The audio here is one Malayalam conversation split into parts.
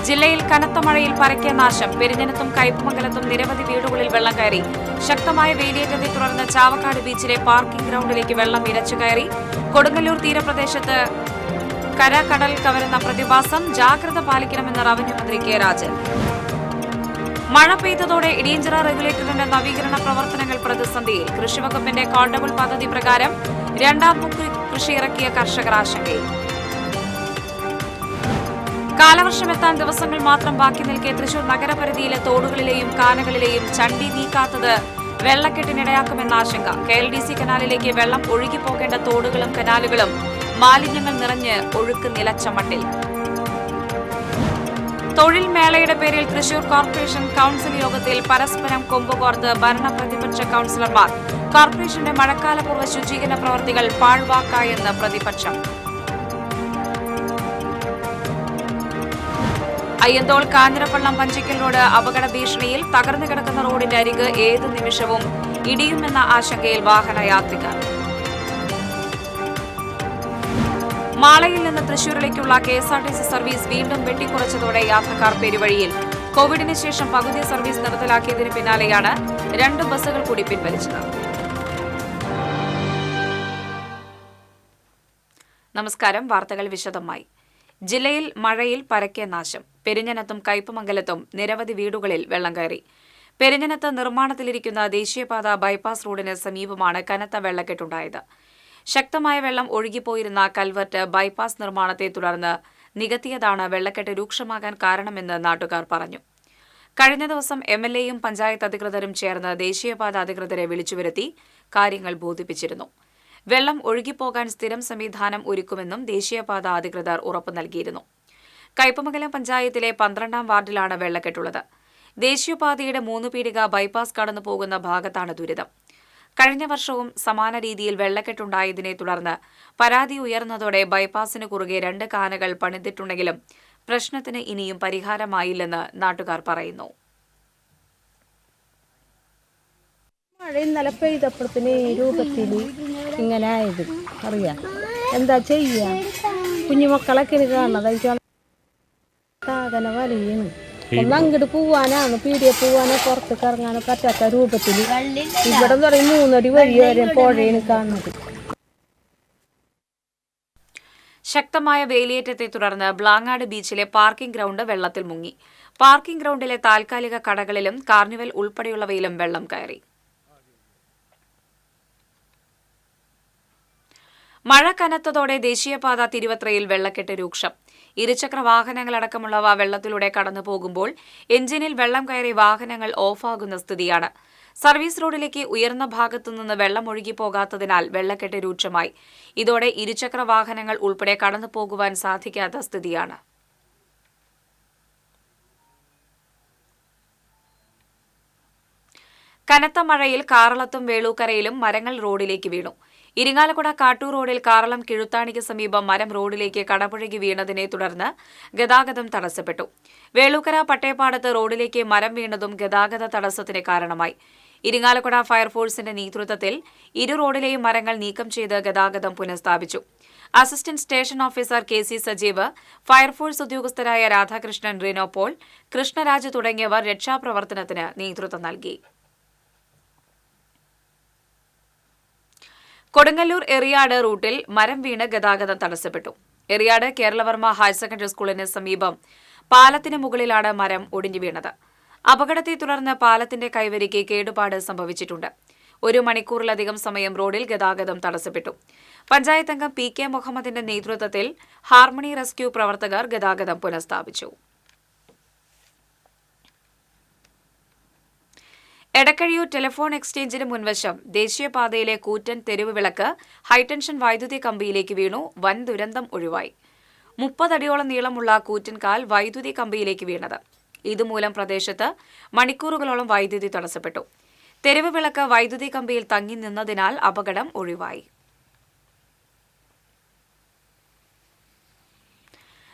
ജില്ലയിൽ കനത്ത മഴയിൽ പരക്കെ നാശം. പെരിഞ്ഞനത്തും കയ്പമംഗലത്തും നിരവധി വീടുകളിൽ വെള്ളം കയറി. ശക്തമായ വേലിയേറ്റത്തെ തുടർന്ന് ചാവക്കാട് ബീച്ചിലെ പാർക്കിംഗ് ഗ്രൌണ്ടിലേക്ക് വെള്ളം ഇരച്ചുകയറി. കൊടുങ്ങല്ലൂർ തീരപ്രദേശത്ത് കരകടൽ കവരുന്ന പ്രതിഭാസം. ജാഗ്രത പാലിക്കണമെന്ന് റവന്യൂ മന്ത്രി കെ രാജൻ. മഴ പെയ്തതോടെ ഇടിയഞ്ചിറ റെഗുലേറ്ററിന്റെ നവീകരണ പ്രവർത്തനങ്ങൾ പ്രതിസന്ധിയിൽ. കൃഷിവകുപ്പിന്റെ കോണ്ടബിൾ പദ്ധതി പ്രകാരം രണ്ടാം മുക്ക് കൃഷി ഇറക്കിയ കർഷകർ ആശങ്കയിൽ. കാലവർഷമെത്താൻ ദിവസങ്ങൾ മാത്രം ബാക്കി നിൽക്കെ തൃശൂർ നഗരപരിധിയിലെ തോടുകളിലെയും കാനകളിലെയും ചണ്ടി നീക്കാത്തത് വെള്ളക്കെട്ടിനിടയാക്കുമെന്ന ആശങ്ക. KLDC കനാലിലേക്ക് വെള്ളം ഒഴുകിപ്പോകേണ്ട തോടുകളും കനാലുകളും മാലിന്യങ്ങൾ നിറഞ്ഞ് ഒഴുക്ക് നിലച്ച മട്ടിൽ. തൊഴിൽ മേളയുടെ പേരിൽ തൃശൂർ കോർപ്പറേഷൻ കൌൺസിൽ യോഗത്തിൽ പരസ്പരം കൊമ്പുകോർത്ത് ഭരണ പ്രതിപക്ഷ കൌൺസിലർമാർ. കോർപ്പറേഷന്റെ മഴക്കാലപൂർവ്വ ശുചീകരണ പ്രവർത്തികൾ പാഴ്വാക്കായെന്ന് പ്രതിപക്ഷം. അയ്യന്തോൾ കാഞ്ഞിരപ്പള്ളം പഞ്ചിക്കൽ റോഡ് അപകട ഭീഷണിയിൽ. തകർന്നു കിടക്കുന്ന റോഡിന്റെ അരിക് ഏതു നിമിഷവും ഇടിയുമെന്ന ആശങ്കയിൽ വാഹനയാത്രികർ. മാളയിൽ നിന്ന് തൃശൂരിലേക്കുള്ള KSRTC സർവീസ് വീണ്ടും വെട്ടിക്കുറച്ചതോടെ യാത്രക്കാർ പെരുവഴിയിൽ. കോവിഡിന് ശേഷം പകുതി സർവീസ് നിർത്തലാക്കിയതിന് പിന്നാലെയാണ് 2 ബസ്സുകൾ കൂടി പിൻവലിച്ചത്. നമസ്കാരം. വാർത്തകൾ വിശദമായി. ജില്ലയിൽ മഴയിൽ പരക്കെ നാശം. പെരിഞ്ഞനത്തും കയ്പമംഗലത്തും നിരവധി വീടുകളിൽ വെള്ളം കയറി. പെരിഞ്ഞനത്ത് നിർമ്മാണത്തിലിരിക്കുന്ന ദേശീയപാത ബൈപ്പാസ് റോഡിന് സമീപമാണ് കനത്ത വെള്ളക്കെട്ടുണ്ടായത്. ശക്തമായ വെള്ളം ഒഴുകിപ്പോയിരുന്ന കൽവർട്ട് ബൈപ്പാസ് നിർമ്മാണത്തെ തുടർന്ന് നികത്തിയതാണ് വെള്ളക്കെട്ട് രൂക്ഷമാകാൻ കാരണമെന്ന് നാട്ടുകാർ പറഞ്ഞു. കഴിഞ്ഞ ദിവസം MLAയും പഞ്ചായത്ത് അധികൃതരും ചേർന്ന് ദേശീയപാത അധികൃതരെ വിളിച്ചുവരുത്തി കാര്യങ്ങൾ ബോധിപ്പിച്ചിരുന്നു. വെള്ളം ഒഴുകിപ്പോകാൻ സ്ഥിരം സംവിധാനം ഒരുക്കുമെന്നും ദേശീയപാത അധികൃതർ ഉറപ്പു നൽകിയിരുന്നു. കയ്പമംഗലം പഞ്ചായത്തിലെ 12ാം വാർഡിലാണ് വെള്ളക്കെട്ടുള്ളത്. ദേശീയപാതയുടെ 3 പീടിക ബൈപ്പാസ് കടന്നു പോകുന്ന ഭാഗത്താണ് ദുരിതം. കഴിഞ്ഞ വർഷവും സമാന രീതിയിൽ വെള്ളക്കെട്ടുണ്ടായതിനെ തുടർന്ന് പരാതി ഉയർന്നതോടെ ബൈപ്പാസിന് കുറുകെ 2 കാനകൾ പണിതിട്ടുണ്ടെങ്കിലും പ്രശ്നത്തിന് ഇനിയും പരിഹാരമായില്ലെന്ന് നാട്ടുകാർ പറയുന്നു. മഴ ഇന്നലെ പെയ്തപ്പോഴത്തിന് ഈ രൂപത്തിൽ ഇങ്ങനെ ആയത് അറിയാം. എന്താ ചെയ്യാ, കുഞ്ഞുമക്കളൊക്കെ കാണുന്നത് സാധന വലിയാണ്. ഒന്ന് അങ്ങോട്ട് പോവാനാണ്, പീടിയെ പോവാനോ പുറത്തേക്ക് ഇറങ്ങാനോ പറ്റാത്ത രൂപത്തിൽ. ഇവിടെ പറയും 3 അടി വഴി വരെ പുഴയാണ് കാണുന്നത്. ശക്തമായ വേലിയേറ്റത്തെ തുടർന്ന് ബ്ലാങ്ങാട് ബീച്ചിലെ പാർക്കിംഗ് ഗ്രൌണ്ട് വെള്ളത്തിൽ മുങ്ങി. പാർക്കിംഗ് ഗ്രൌണ്ടിലെ താൽക്കാലിക കടകളിലും കാർണിവൽ ഉൾപ്പെടെയുള്ളവയിലും വെള്ളം കയറി. മഴ കനത്തതോടെ ദേശീയപാത തിരുവത്രയിൽ വെള്ളക്കെട്ട് രൂക്ഷം. ഇരുചക്ര വാഹനങ്ങളടക്കമുള്ളവ വെള്ളത്തിലൂടെ കടന്നു പോകുമ്പോൾ എഞ്ചിനിൽ വെള്ളം കയറി വാഹനങ്ങൾ ഓഫാകുന്ന സ്ഥിതിയാണ്. സർവീസ് റോഡിലേക്ക് ഉയർന്ന ഭാഗത്തുനിന്ന് വെള്ളം ഒഴുകിപ്പോകാത്തതിനാൽ വെള്ളക്കെട്ട് രൂക്ഷമായി. ഇതോടെ ഇരുചക്ര വാഹനങ്ങൾ ഉൾപ്പെടെ കടന്നു പോകുവാൻ സാധിക്കാത്ത സ്ഥിതിയാണ്. കനത്ത മഴയിൽ കാറളത്തും വേളൂക്കരയിലും മരങ്ങൾ റോഡിലേക്ക് വീണു. ഇരിങ്ങാലക്കുട കാട്ടൂർ റോഡിൽ കാറളം കിഴുത്താണിക്ക് സമീപം മരം റോഡിലേക്ക് കടപുഴകി വീണതിനെ തുടർന്ന് ഗതാഗതം തടസ്സപ്പെട്ടു. വേളൂക്കര പട്ടേപ്പാടത്ത് റോഡിലേക്ക് മരം വീണതും ഗതാഗത തടസ്സത്തിന് കാരണമായി. ഇരിങ്ങാലക്കുട ഫയർഫോഴ്സിന്റെ നേതൃത്വത്തിൽ ഇരു റോഡിലെയും മരങ്ങൾ നീക്കം ചെയ്ത് ഗതാഗതം പുനഃസ്ഥാപിച്ചു. Assistant station officer KC Sajeev, fire force ഉദ്യോഗസ്ഥരായ രാധാകൃഷ്ണൻ, റിനോപോൾ, കൃഷ്ണരാജ് തുടങ്ങിയവർ രക്ഷാപ്രവർത്തനത്തിന് നേതൃത്വം നൽകി. കൊടുങ്ങല്ലൂർ എറിയാട് റൂട്ടിൽ മരം വീണ് ഗതാഗതം തടസ്സപ്പെട്ടു. എറിയാട് കേരളവർമ്മ ഹയർ സെക്കൻഡറി സ്കൂളിന് സമീപം പാലത്തിന് മുകളിലാണ് മരം ഒടിഞ്ഞു വീണത്. അപകടത്തെ തുടർന്ന് പാലത്തിന്റെ കൈവരിക്ക് കേടുപാട് സംഭവിച്ചിട്ടുണ്ട്. 1 മണിക്കൂറിലധികം സമയം റോഡിൽ ഗതാഗതം തടസ്സപ്പെട്ടു. പഞ്ചായത്ത് അംഗം PK മുഹമ്മദിന്റെ നേതൃത്വത്തിൽ ഹാർമണി റെസ്ക്യൂ പ്രവർത്തകർ ഗതാഗതം പുനഃസ്ഥാപിച്ചു. എടക്കഴിയൂർ ടെലിഫോൺ എക്സ്ചേഞ്ചിന് മുൻവശം ദേശീയപാതയിലെ കൂറ്റൻ തെരുവ് വിളക്ക് ഹൈടെൻഷൻ വൈദ്യുതി കമ്പിയിലേക്ക് വീണു. വൻ ദുരന്തം ഒഴിവായി. 30 അടിയോളം നീളമുള്ള കൂറ്റൻ കാൽ വൈദ്യുതി കമ്പിയിലേക്ക് വീണത്. ഇതുമൂലം പ്രദേശത്ത് മണിക്കൂറുകളോളം വൈദ്യുതി തടസ്സപ്പെട്ടു. തെരുവ് വിളക്ക് വൈദ്യുതി കമ്പിയിൽ തങ്ങി നിന്നതിനാൽ അപകടം ഒഴിവായി.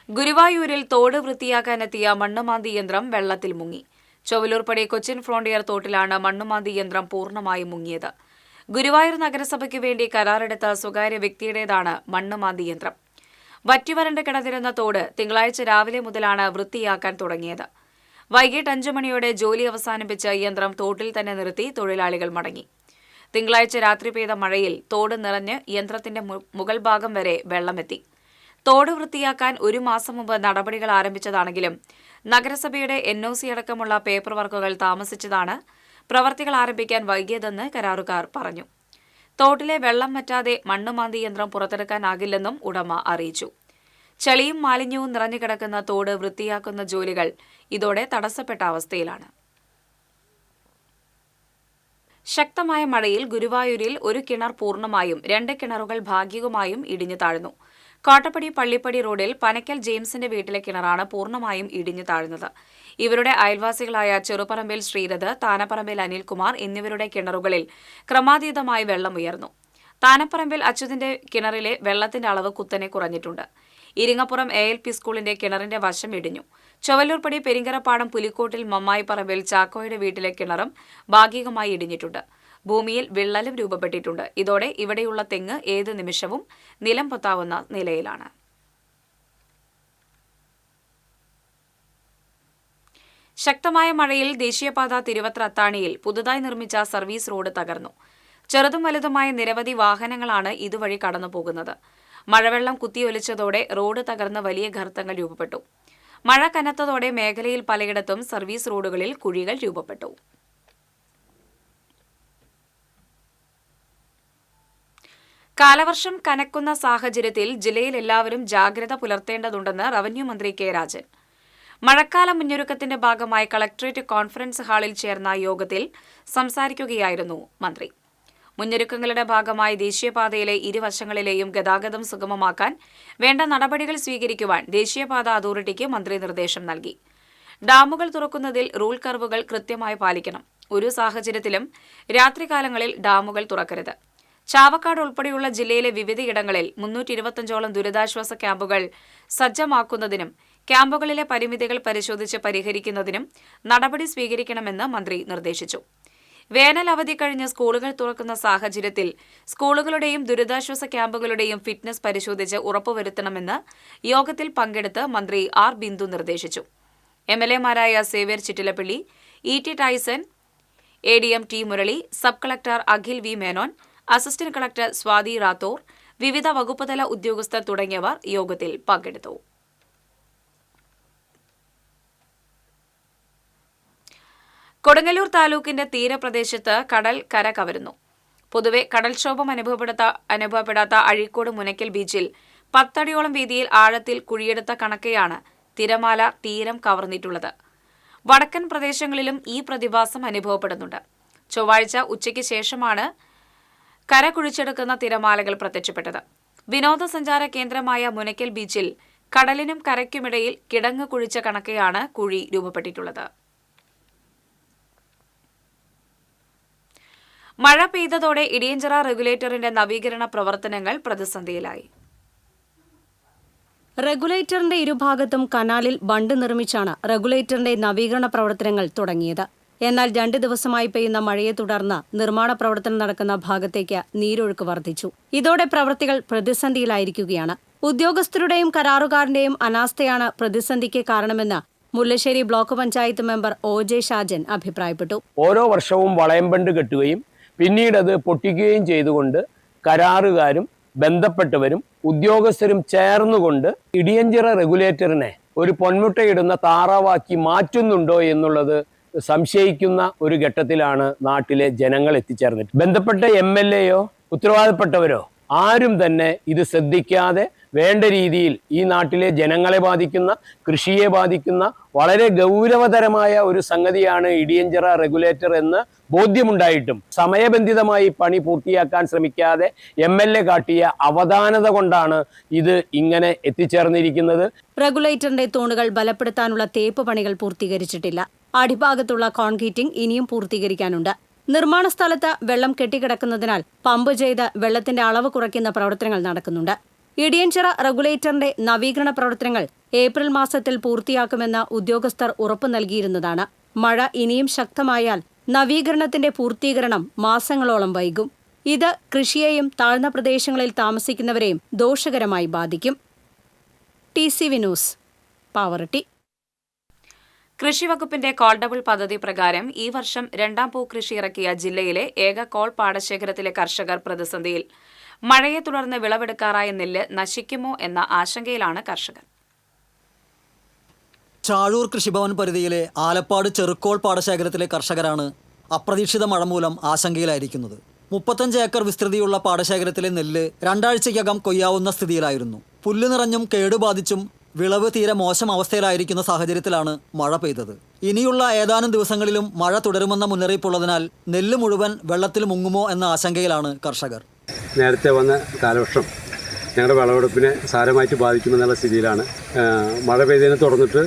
ഗുരുവായൂരിൽ തോട് വൃത്തിയാക്കാനെത്തിയ മണ്ണുമാന്തി യന്ത്രം വെള്ളത്തിൽ മുങ്ങി. ചൊവ്വലൂർപ്പടി കൊച്ചിൻ ഫ്രോണ്ടിയർ തോട്ടിലാണ് മണ്ണുമാന്തി യന്ത്രം പൂർണ്ണമായും മുങ്ങിയത്. ഗുരുവായൂർ നഗരസഭയ്ക്ക് വേണ്ടി കരാറെടുത്ത സ്വകാര്യ വ്യക്തിയുടേതാണ് മണ്ണുമാന്തി യന്ത്രം. വറ്റിവരണ്ട് കിടന്നിരുന്ന തോട് തിങ്കളാഴ്ച രാവിലെ മുതലാണ് വൃത്തിയാക്കാൻ തുടങ്ങിയത്. വൈകിട്ട് 5 മണിയോടെ ജോലി അവസാനിപ്പിച്ച് യന്ത്രം തോട്ടിൽ തന്നെ നിർത്തി തൊഴിലാളികൾ മടങ്ങി. തിങ്കളാഴ്ച രാത്രി പെയ്ത മഴയിൽ തോട് നിറഞ്ഞ് യന്ത്രത്തിന്റെ മുകൾ ഭാഗം വരെ വെള്ളമെത്തി. തോട് വൃത്തിയാക്കാൻ 1 മാസം മുമ്പ് നടപടികൾ ആരംഭിച്ചതാണെങ്കിലും നഗരസഭയുടെ NOC അടക്കമുള്ള പേപ്പർ വർക്കുകൾ താമസിച്ചതാണ് പ്രവർത്തികൾ ആരംഭിക്കാൻ വൈകിയതെന്ന് കരാറുകാർ പറഞ്ഞു. തോട്ടിലെ വെള്ളം വറ്റാതെ മണ്ണുമാന്തി യന്ത്രം പുറത്തെടുക്കാനാകില്ലെന്നും ഉടമ അറിയിച്ചു. ചെളിയും മാലിന്യവും നിറഞ്ഞുകിടക്കുന്ന തോട് വൃത്തിയാക്കുന്ന ജോലികൾ ഇതോടെ തടസ്സപ്പെട്ട അവസ്ഥയിലാണ്. ശക്തമായ മഴയിൽ ഗുരുവായൂരിൽ 1 കിണർ പൂർണ്ണമായും 2 കിണറുകൾ ഭാഗികമായും ഇടിഞ്ഞു താഴ്ന്നു. കോട്ടപ്പടി പള്ളിപ്പടി റോഡിൽ പനക്കൽ ജെയിംസിന്റെ വീട്ടിലെ കിണറാണ് പൂർണ്ണമായും ഇടിഞ്ഞു താഴ്ന്നത്. ഇവരുടെ അയൽവാസികളായ ചെറുപറമ്പിൽ ശ്രീരഥ്, താനപ്പറമ്പിൽ അനിൽകുമാർ എന്നിവരുടെ കിണറുകളിൽ ക്രമാതീതമായി വെള്ളമുയർന്നു. താനപ്പറമ്പിൽ അച്യുതിന്റെ കിണറിലെ വെള്ളത്തിന്റെ അളവ് കുത്തനെ കുറഞ്ഞിട്ടുണ്ട്. ഇരിങ്ങപ്പുറം ALP സ്കൂളിന്റെ കിണറിന്റെ വശം ഇടിഞ്ഞു. ചൊവ്വല്ലൂർപ്പടി പെരിങ്കരപ്പാടം പുലിക്കോട്ടിൽ മമ്മായിപ്പറമ്പിൽ ചാക്കോയുടെ വീട്ടിലെ കിണറും ഭാഗികമായി ഇടിഞ്ഞിട്ടുണ്ട്. ഭൂമിയിൽ വിള്ളലും രൂപപ്പെട്ടിട്ടുണ്ട്. ഇതോടെ ഇവിടെയുള്ള തെങ്ങ് ഏത് നിമിഷവും നിലം പൊത്താവുന്ന നിലയിലാണ്. ശക്തമായ മഴയിൽ ദേശീയപാത തിരുവത്ര അത്താണിയിൽ പുതുതായി നിർമ്മിച്ച സർവീസ് റോഡ് തകർന്നു. ചെറുതും വലുതുമായ നിരവധി വാഹനങ്ങളാണ് ഇതുവഴി കടന്നുപോകുന്നത്. മഴവെള്ളം കുത്തിയൊലിച്ചതോടെ റോഡ് തകർന്ന് വലിയ ഗർത്തങ്ങൾ രൂപപ്പെട്ടു. മഴ കനത്തതോടെ മേഖലയിൽ പലയിടത്തും സർവീസ് റോഡുകളിൽ കുഴികൾ രൂപപ്പെട്ടു. കാലവർഷം കനക്കുന്ന സാഹചര്യത്തിൽ ജില്ലയിൽ എല്ലാവരും ജാഗ്രത പുലർത്തേണ്ടതുണ്ടെന്ന് റവന്യൂ മന്ത്രി കെ രാജൻ. മഴക്കാല മുന്നൊരുക്കത്തിന്റെ ഭാഗമായി കളക്ടറേറ്റ് കോൺഫറൻസ് ഹാളിൽ ചേർന്ന യോഗത്തിൽ സംസാരിക്കുകയായിരുന്നു മന്ത്രി. മുന്നൊരുക്കങ്ങളുടെ ഭാഗമായി ദേശീയപാതയിലെ ഇരുവശങ്ങളിലെയും ഗതാഗതം സുഗമമാക്കാൻ വേണ്ട നടപടികൾ സ്വീകരിക്കുവാൻ ദേശീയപാത അതോറിറ്റിക്ക് മന്ത്രി നിർദ്ദേശം നൽകി. ഡാമുകൾ തുറക്കുന്നതിൽ റൂൾ കർവുകൾ കൃത്യമായി പാലിക്കണം. ഒരു സാഹചര്യത്തിലും രാത്രികാലങ്ങളിൽ ഡാമുകൾ തുറക്കരുത്. ചാവക്കാട് ഉൾപ്പെടെയുള്ള ജില്ലയിലെ വിവിധയിടങ്ങളിൽ 325ഓളം ദുരിതാശ്വാസ ക്യാമ്പുകൾ സജ്ജമാക്കുന്നതിനും ക്യാമ്പുകളിലെ പരിമിതികൾ പരിശോധിച്ച് പരിഹരിക്കുന്നതിനും നടപടി സ്വീകരിക്കണമെന്ന് മന്ത്രി നിർദ്ദേശിച്ചു. വേനൽ അവധി കഴിഞ്ഞ് സ്കൂളുകൾ തുറക്കുന്ന സാഹചര്യത്തിൽ സ്കൂളുകളുടെയും ദുരിതാശ്വാസ ക്യാമ്പുകളുടെയും ഫിറ്റ്നസ് പരിശോധിച്ച് ഉറപ്പുവരുത്തണമെന്ന് യോഗത്തിൽ പങ്കെടുത്ത് മന്ത്രി ആർ ബിന്ദു നിർദ്ദേശിച്ചു. MLA-മാരായ Xavier Chittilappilly, ET Tyson, ADM T Murali, sub collector Akhil V Menon, assistant collector Swathi Rathore, വിവിധ വകുപ്പുതല ഉദ്യോഗസ്ഥർ തുടങ്ങിയവർ യോഗത്തിൽ പങ്കെടുത്തു. കൊടുങ്ങല്ലൂർ താലൂക്കിന്റെ തീരപ്രദേശത്ത് കടൽ കര കവരുന്നു. പൊതുവെ കടൽക്ഷോഭം അനുഭവപ്പെടാത്ത അഴീക്കോട് മുനക്കൽ ബീച്ചിൽ 10 അടിയോളം വീതിയിൽ ആഴത്തിൽ കുഴിയെടുത്ത കണക്കെയാണ് തിരമാല തീരം കവർന്നിട്ടുള്ളത്. വടക്കൻ പ്രദേശങ്ങളിലും ഈ പ്രതിഭാസം അനുഭവപ്പെടുന്നുണ്ട്. ചൊവ്വാഴ്ച ഉച്ചയ്ക്ക് ശേഷമാണ് കര കുഴിച്ചെടുക്കുന്ന തിരമാലകൾ പ്രത്യക്ഷപ്പെട്ടത്. വിനോദസഞ്ചാര കേന്ദ്രമായ മുനക്കൽ ബീച്ചിൽ കടലിനും കരയ്ക്കുമിടയിൽ കിടങ്ങ് കുഴിച്ച കണക്കെയാണ് കുഴി രൂപപ്പെട്ടിട്ടുള്ളത്. മഴ പെയ്തതോടെ ഇടിയഞ്ചിറ റെഗുലേറ്ററിന്റെ നവീകരണ പ്രവർത്തനങ്ങൾ പ്രതിസന്ധിയിലായി. റെഗുലേറ്ററിന്റെ ഇരുഭാഗത്തും കനാലിൽ ബണ്ട് നിർമ്മിച്ചാണ് റെഗുലേറ്ററിന്റെ നവീകരണ പ്രവർത്തനങ്ങൾ തുടങ്ങിയത്. എന്നാൽ 2 ദിവസമായി പെയ്യുന്ന മഴയെ തുടർന്ന് നിർമ്മാണ പ്രവർത്തനം നടക്കുന്ന ഭാഗത്തേക്ക് നീരൊഴുക്ക് വർദ്ധിച്ചു. ഇതോടെ പ്രവൃത്തികൾ പ്രതിസന്ധിയിലായിരിക്കുകയാണ്. ഉദ്യോഗസ്ഥരുടെയും കരാറുകാരന്റെയും അനാസ്ഥയാണ് പ്രതിസന്ധിക്ക് കാരണമെന്ന് Mullassery block panchayat member OJ Shajan അഭിപ്രായപ്പെട്ടു. ഓരോ വർഷവും വളയംബണ്ട് കെട്ടുകയും പിന്നീട് അത് പൊട്ടിക്കുകയും ചെയ്തുകൊണ്ട് കരാറുകാരും ബന്ധപ്പെട്ടവരും ഉദ്യോഗസ്ഥരും ചേർന്നുകൊണ്ട് ഇടിയഞ്ചിറ റെഗുലേറ്ററിനെ ഒരു പൊന്മുട്ടയിടുന്ന താറാവാക്കി മാറ്റുന്നുണ്ടോ എന്നുള്ളത് സംശയിക്കുന്ന ഒരു ഘട്ടത്തിലാണ് നാട്ടിലെ ജനങ്ങൾ എത്തിച്ചേർന്നിട്ട്. ബന്ധപ്പെട്ട MLA-യോ ഉത്തരവാദപ്പെട്ടവരോ ആരും തന്നെ ഇത് ശ്രദ്ധിക്കാതെ വേണ്ട രീതിയിൽ ഈ നാട്ടിലെ ജനങ്ങളെ ബാധിക്കുന്ന, കൃഷിയെ ബാധിക്കുന്ന വളരെ ഗൗരവതരമായ ഒരു സംഗതിയാണ് ഇടിയഞ്ചിറ റെഗുലേറ്റർ എന്ന് ബോധ്യമുണ്ടായിട്ടും സമയബന്ധിതമായി പണി പൂർത്തിയാക്കാൻ ശ്രമിക്കാതെ MLA കാട്ടിയ അവധാനത കൊണ്ടാണ് ഇത് ഇങ്ങനെ എത്തിച്ചേർന്നിരിക്കുന്നത്. റെഗുലേറ്ററിന്റെ തൂണുകൾ ബലപ്പെടുത്താനുള്ള തേപ്പ് പണികൾ പൂർത്തീകരിച്ചിട്ടില്ല. അടിഭാഗത്തുള്ള കോൺക്രീറ്റിംഗ് ഇനിയും പൂർത്തീകരിക്കാനുണ്ട്. നിർമ്മാണ സ്ഥലത്ത് വെള്ളം കെട്ടിക്കിടക്കുന്നതിനാൽ പമ്പ് ചെയ്ത് വെള്ളത്തിന്റെ അളവ് കുറയ്ക്കുന്ന പ്രവർത്തനങ്ങൾ നടക്കുന്നുണ്ട്. ഇടിയഞ്ചിറ റെഗുലേറ്ററിന്റെ നവീകരണ പ്രവർത്തനങ്ങൾ ഏപ്രിൽ മാസത്തിൽ പൂർത്തിയാക്കുമെന്ന് ഉദ്യോഗസ്ഥർ ഉറപ്പു നൽകിയിരുന്നതാണ്. മഴ ഇനിയും ശക്തമായാൽ നവീകരണത്തിന്റെ പൂർത്തീകരണം മാസങ്ങളോളം വൈകും. ഇത് കൃഷിയെയും താഴ്ന്ന പ്രദേശങ്ങളിൽ താമസിക്കുന്നവരെയും ദോഷകരമായി ബാധിക്കും. TCV news Pavaratty. കൃഷിവകുപ്പിന്റെ കോൾഡബിൾ പദ്ധതി പ്രകാരം ഈ വർഷം രണ്ടാം പൂ കൃഷി ഇറക്കിയ ജില്ലയിലെ ഏക കോൾ പാടശേഖരത്തിലെ കർഷകർ പ്രതിസന്ധിയിൽ. മഴയെ തുടർന്ന് വിളവെടുക്കാറായ നെല്ല് നശിക്കുമോ എന്ന ആശങ്കയിലാണ് കർഷകർ. ചാഴൂർ കൃഷിഭവൻ പരിധിയിലെ ആലപ്പാട് ചെറുക്കോൾ പാടശേഖരത്തിലെ കർഷകരാണ് അപ്രതീക്ഷിത മഴ മൂലം ആശങ്കയിലായിരിക്കുന്നത്. 35 ഏക്കർ വിസ്തൃതിയുള്ള പാടശേഖരത്തിലെ നെല്ല് 2 ആഴ്ചയ്ക്കകം കൊയ്യാവുന്ന സ്ഥിതിയിലായിരുന്നു. പുല്ല് നിറഞ്ഞും കേടുബാധിച്ചും വിളവ് തീരെ മോശം അവസ്ഥയിലായിരിക്കുന്ന സാഹചര്യത്തിലാണ് മഴ പെയ്തത്. ഇനിയുള്ള ഏതാനും ദിവസങ്ങളിലും മഴ തുടരുമെന്ന മുന്നറിയിപ്പുള്ളതിനാൽ നെല്ല് മുഴുവൻ വെള്ളത്തിൽ മുങ്ങുമോ എന്ന ആശങ്കയിലാണ് കർഷകർ. നേരത്തെ വന്ന കാലവർഷം ഞങ്ങളുടെ വിളവെടുപ്പിനെ സാരമായിട്ട് ബാധിക്കുമെന്നുള്ള സ്ഥിതിയിലാണ്. മഴ പെയ്തതിനെ തുടർന്നിട്ട്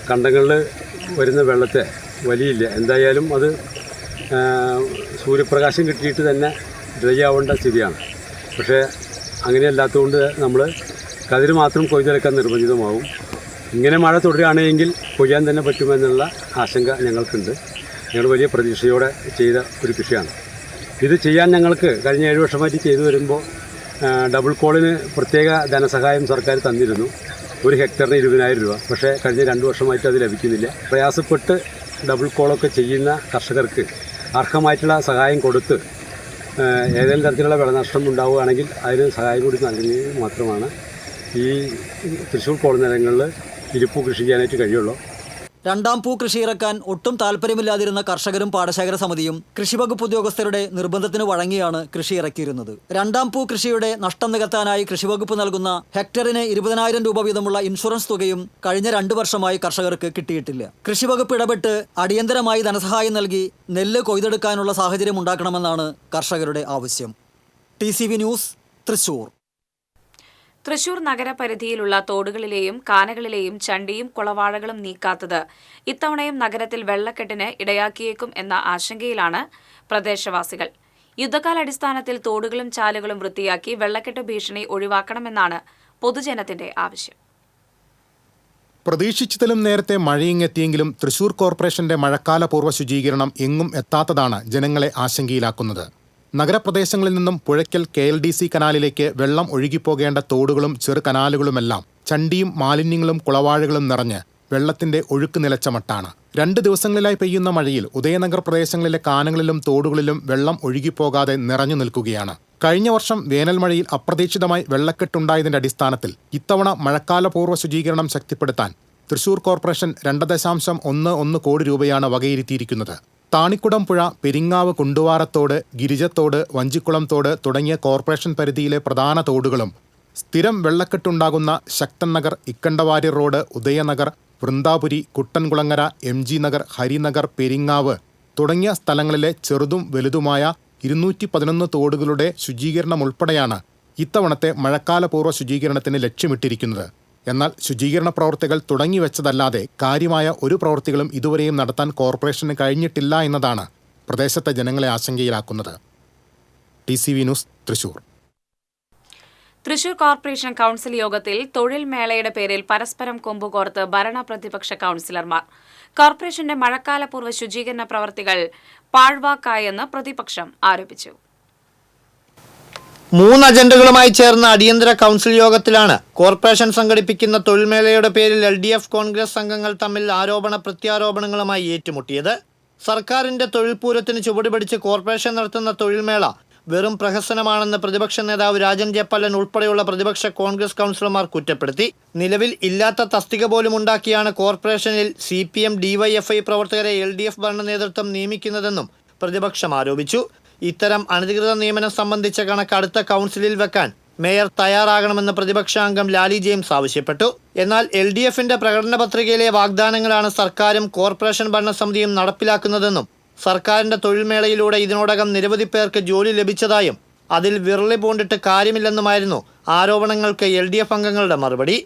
കണ്ടങ്ങളിൽ വരുന്ന വെള്ളത്തെ വലിയില്ല. എന്തായാലും അത് സൂര്യപ്രകാശം കിട്ടിയിട്ട് തന്നെ ഡ്രൈ ആവേണ്ട സ്ഥിതിയാണ്. പക്ഷേ അങ്ങനെയല്ലാത്തതുകൊണ്ട് നമ്മൾ കതിര് മാത്രം കൊയ്തെടുക്കാൻ നിർബന്ധിതമാവും. ഇങ്ങനെ മഴ തുടരുകയാണെങ്കിൽ കൊയ്യാൻ തന്നെ പറ്റുമെന്നുള്ള ആശങ്ക ഞങ്ങൾക്കുണ്ട്. ഞങ്ങൾ വലിയ പ്രതീക്ഷയോടെ ചെയ്ത ഒരു കൃഷിയാണ്. ഇത് ചെയ്യാൻ ഞങ്ങൾക്ക് കഴിഞ്ഞ 7 വർഷമായിട്ട് ചെയ്തു വരുമ്പോൾ ഡബിൾ കോളിന് പ്രത്യേക ധനസഹായം സർക്കാർ തന്നിരുന്നു. 1 ഹെക്ടറിന് 20,000 രൂപ. പക്ഷേ കഴിഞ്ഞ 2 വർഷമായിട്ട് അത് ലഭിക്കുന്നില്ല. പ്രയാസപ്പെട്ട് ഡബിൾ കോളൊക്കെ ചെയ്യുന്ന കർഷകർക്ക് അർഹമായിട്ടുള്ള സഹായം കൊടുത്ത് ഏതെങ്കിലും തരത്തിലുള്ള വിളനഷ്ടം ഉണ്ടാവുകയാണെങ്കിൽ അതിന് സഹായം കൂടി നൽകുന്നത് മാത്രമാണ് ഈ തൃശ്ശൂർ കോൾ നിലങ്ങളിൽ ഇരിപ്പൂ കൃഷി ചെയ്യാനായിട്ട് കഴിയുള്ളൂ. രണ്ടാം പൂ കൃഷി ഇറക്കാൻ ഒട്ടും താല്പര്യമില്ലാതിരുന്ന കർഷകരും പാടശേഖര സമിതിയും കൃഷിവകുപ്പ് ഉദ്യോഗസ്ഥരുടെ നിർബന്ധത്തിന് വഴങ്ങിയാണ് കൃഷി ഇറക്കിയിരുന്നത്. രണ്ടാം പൂ കൃഷിയുടെ നഷ്ടം നികത്താനായി കൃഷിവകുപ്പ് നൽകുന്ന ഹെക്ടറിന് 20,000 രൂപ വീതമുള്ള ഇൻഷുറൻസ് തുകയും കഴിഞ്ഞ 2 വർഷമായി കർഷകർക്ക് കിട്ടിയിട്ടില്ല. കൃഷിവകുപ്പ് ഇടപെട്ട് അടിയന്തരമായി ധനസഹായം നൽകി നെല്ല് കൊയ്തെടുക്കാനുള്ള സാഹചര്യം ഉണ്ടാക്കണമെന്നാണ് കർഷകരുടെ ആവശ്യം. TCV news, Thrissur. തൃശൂർ നഗരപരിധിയിലുള്ള തോടുകളിലെയും കാനകളിലെയും ചണ്ടിയും കുളവാഴകളും നീക്കാത്തത് ഇത്തവണയും നഗരത്തിൽ വെള്ളക്കെട്ടിന് ഇടയാക്കിയേക്കും എന്ന ആശങ്കയിലാണ് പ്രദേശവാസികൾ. യുദ്ധകാലാടിസ്ഥാനത്തിൽ തോടുകളും ചാലുകളും വൃത്തിയാക്കി വെള്ളക്കെട്ട് ഭീഷണി ഒഴിവാക്കണമെന്നാണ് പൊതുജനത്തിന്റെ ആവശ്യം. പ്രതീക്ഷിച്ചതിലും നേരത്തെ മഴയിങ്ങെത്തിയെങ്കിലും തൃശൂർ കോർപ്പറേഷന്റെ മഴക്കാലപൂർവ്വ ശുചീകരണം എങ്ങും എത്താത്തതാണ് ജനങ്ങളെ ആശങ്കയിലാക്കുന്നത്. നഗരപ്രദേശങ്ങളിൽ നിന്നും പുഴയ്ക്കൽ KLDC കനാലിലേക്ക് വെള്ളം ഒഴുകിപ്പോകേണ്ട തോടുകളും ചെറു കനാലുകളുമെല്ലാം ചണ്ടിയും മാലിന്യങ്ങളും കുളവാഴകളും നിറഞ്ഞ് വെള്ളത്തിന്റെ ഒഴുക്ക് നിലച്ച മട്ടാണ്. 2 ദിവസങ്ങളിലായി പെയ്യുന്ന മഴയിൽ ഉദയനഗർ പ്രദേശങ്ങളിലെ കാനകളിലും തോടുകളിലും വെള്ളം ഒഴുകിപ്പോകാതെ നിറഞ്ഞു നിൽക്കുകയാണ്. കഴിഞ്ഞ വർഷം വേനൽമഴയിൽ അപ്രതീക്ഷിതമായി വെള്ളക്കെട്ടുണ്ടായതിന്റെ അടിസ്ഥാനത്തിൽ ഇത്തവണ മഴക്കാലപൂർവ്വ ശുചീകരണം ശക്തിപ്പെടുത്താൻ തൃശൂർ കോർപ്പറേഷൻ 2.11 കോടി രൂപയാണ് വകയിരുത്തിയിരിക്കുന്നത്. താണിക്കുടം പുഴ, പെരിങ്ങാവ് കുണ്ടുവാരത്തോട്, ഗിരിജത്തോട്, വഞ്ചിക്കുളം തോട് തുടങ്ങിയ കോർപ്പറേഷൻ പരിധിയിലെ പ്രധാന തോടുകളും സ്ഥിരം വെള്ളക്കെട്ടുണ്ടാകുന്ന ശക്തൻ നഗർ, ഇക്കണ്ടവാര്യർ റോഡ്, ഉദയനഗർ, വൃന്ദാപുരി, കുട്ടൻകുളങ്ങര, MG നഗർ, ഹരിനഗർ, പെരിങ്ങാവ് തുടങ്ങിയ സ്ഥലങ്ങളിലെ ചെറുതും വലുതുമായ 211 തോടുകളുടെ ശുചീകരണം ഉൾപ്പെടെയാണ് ഇത്തവണത്തെ മഴക്കാലപൂർവ്വ ശുചീകരണത്തിന് ലക്ഷ്യമിട്ടിരിക്കുന്നത്. എന്നാൽ ശുചീകരണ പ്രവൃത്തികൾ തുടങ്ങിവെച്ചതല്ലാതെ കാര്യമായ ഒരു പ്രവൃത്തികളും ഇതുവരെയും നടത്താൻ കോർപ്പറേഷന് കഴിഞ്ഞിട്ടില്ല എന്നതാണ് പ്രദേശത്തെ ജനങ്ങളെ ആശങ്കയിലാക്കുന്നത്. TCV news, Thrissur. Thrissur corporation council യോഗത്തിൽ തൊഴിൽ മേളയുടെ പേരിൽ പരസ്പരം കൊമ്പുകോർത്ത് ഭരണ പ്രതിപക്ഷ കൌൺസിലർമാർ. കോർപ്പറേഷന്റെ മഴക്കാലപൂർവ്വ ശുചീകരണ പ്രവൃത്തികൾ പാഴ്വാക്കായെന്ന് പ്രതിപക്ഷം ആരോപിച്ചു. 3 അജണ്ടകളുമായി ചേർന്ന അടിയന്തര കൗൺസിൽ യോഗത്തിലാണ് കോർപ്പറേഷൻ സംഘടിപ്പിക്കുന്ന തൊഴിൽമേളയുടെ പേരിൽ LDF കോൺഗ്രസ് സംഘങ്ങൾ തമ്മിൽ ആരോപണ പ്രത്യാരോപണങ്ങളുമായി ഏറ്റുമുട്ടിയത്. സർക്കാരിന്റെ തൊഴിൽ പൂരത്തിന് ചുവടുപിടിച്ച് കോർപ്പറേഷൻ നടത്തുന്ന തൊഴിൽമേള വെറും പ്രഹസനമാണെന്ന് പ്രതിപക്ഷ നേതാവ് രാജൻ ജയപ്പല്ലൻ ഉൾപ്പെടെയുള്ള പ്രതിപക്ഷ കോൺഗ്രസ് കൗൺസിലർമാർ കുറ്റപ്പെടുത്തി. നിലവിൽ ഇല്ലാത്ത തസ്തിക പോലും ഉണ്ടാക്കിയാണ് കോർപ്പറേഷനിൽ CPM DYFI പ്രവർത്തകരെ LDF ഭരണ നേതൃത്വം നിയമിക്കുന്നതെന്നും പ്രതിപക്ഷം ആരോപിച്ചു. ഇത്തരം അനധികൃത നിയമനം സംബന്ധിച്ച കണക്ക് അടുത്ത കൗൺസിലിൽ വെക്കാൻ മേയർ തയ്യാറാകണമെന്ന് പ്രതിപക്ഷാംഗം ലാലി ജെയിംസ് ആവശ്യപ്പെട്ടു. എന്നാൽ LDFന്റെ പ്രകടന പത്രികയിലെ വാഗ്ദാനങ്ങളാണ് സർക്കാരും കോർപ്പറേഷൻ ഭരണസമിതിയും നടപ്പിലാക്കുന്നതെന്നും സർക്കാരിന്റെ തൊഴിൽമേളയിലൂടെ ഇതിനോടകം നിരവധി പേർക്ക് ജോലി ലഭിച്ചതായും അതിൽ വിരളി പൂണ്ടിട്ട് കാര്യമില്ലെന്നുമായിരുന്നു ആരോപണങ്ങൾക്ക് LDF അംഗങ്ങളുടെ മറുപടി.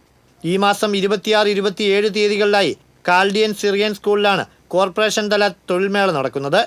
ഈ മാസം 26, 27 തീയതികളിലായി കാൽഡിയൻ സിറിയൻ സ്കൂളിലാണ് കോർപ്പറേഷൻ തല തൊഴിൽമേള നടക്കുന്നത്.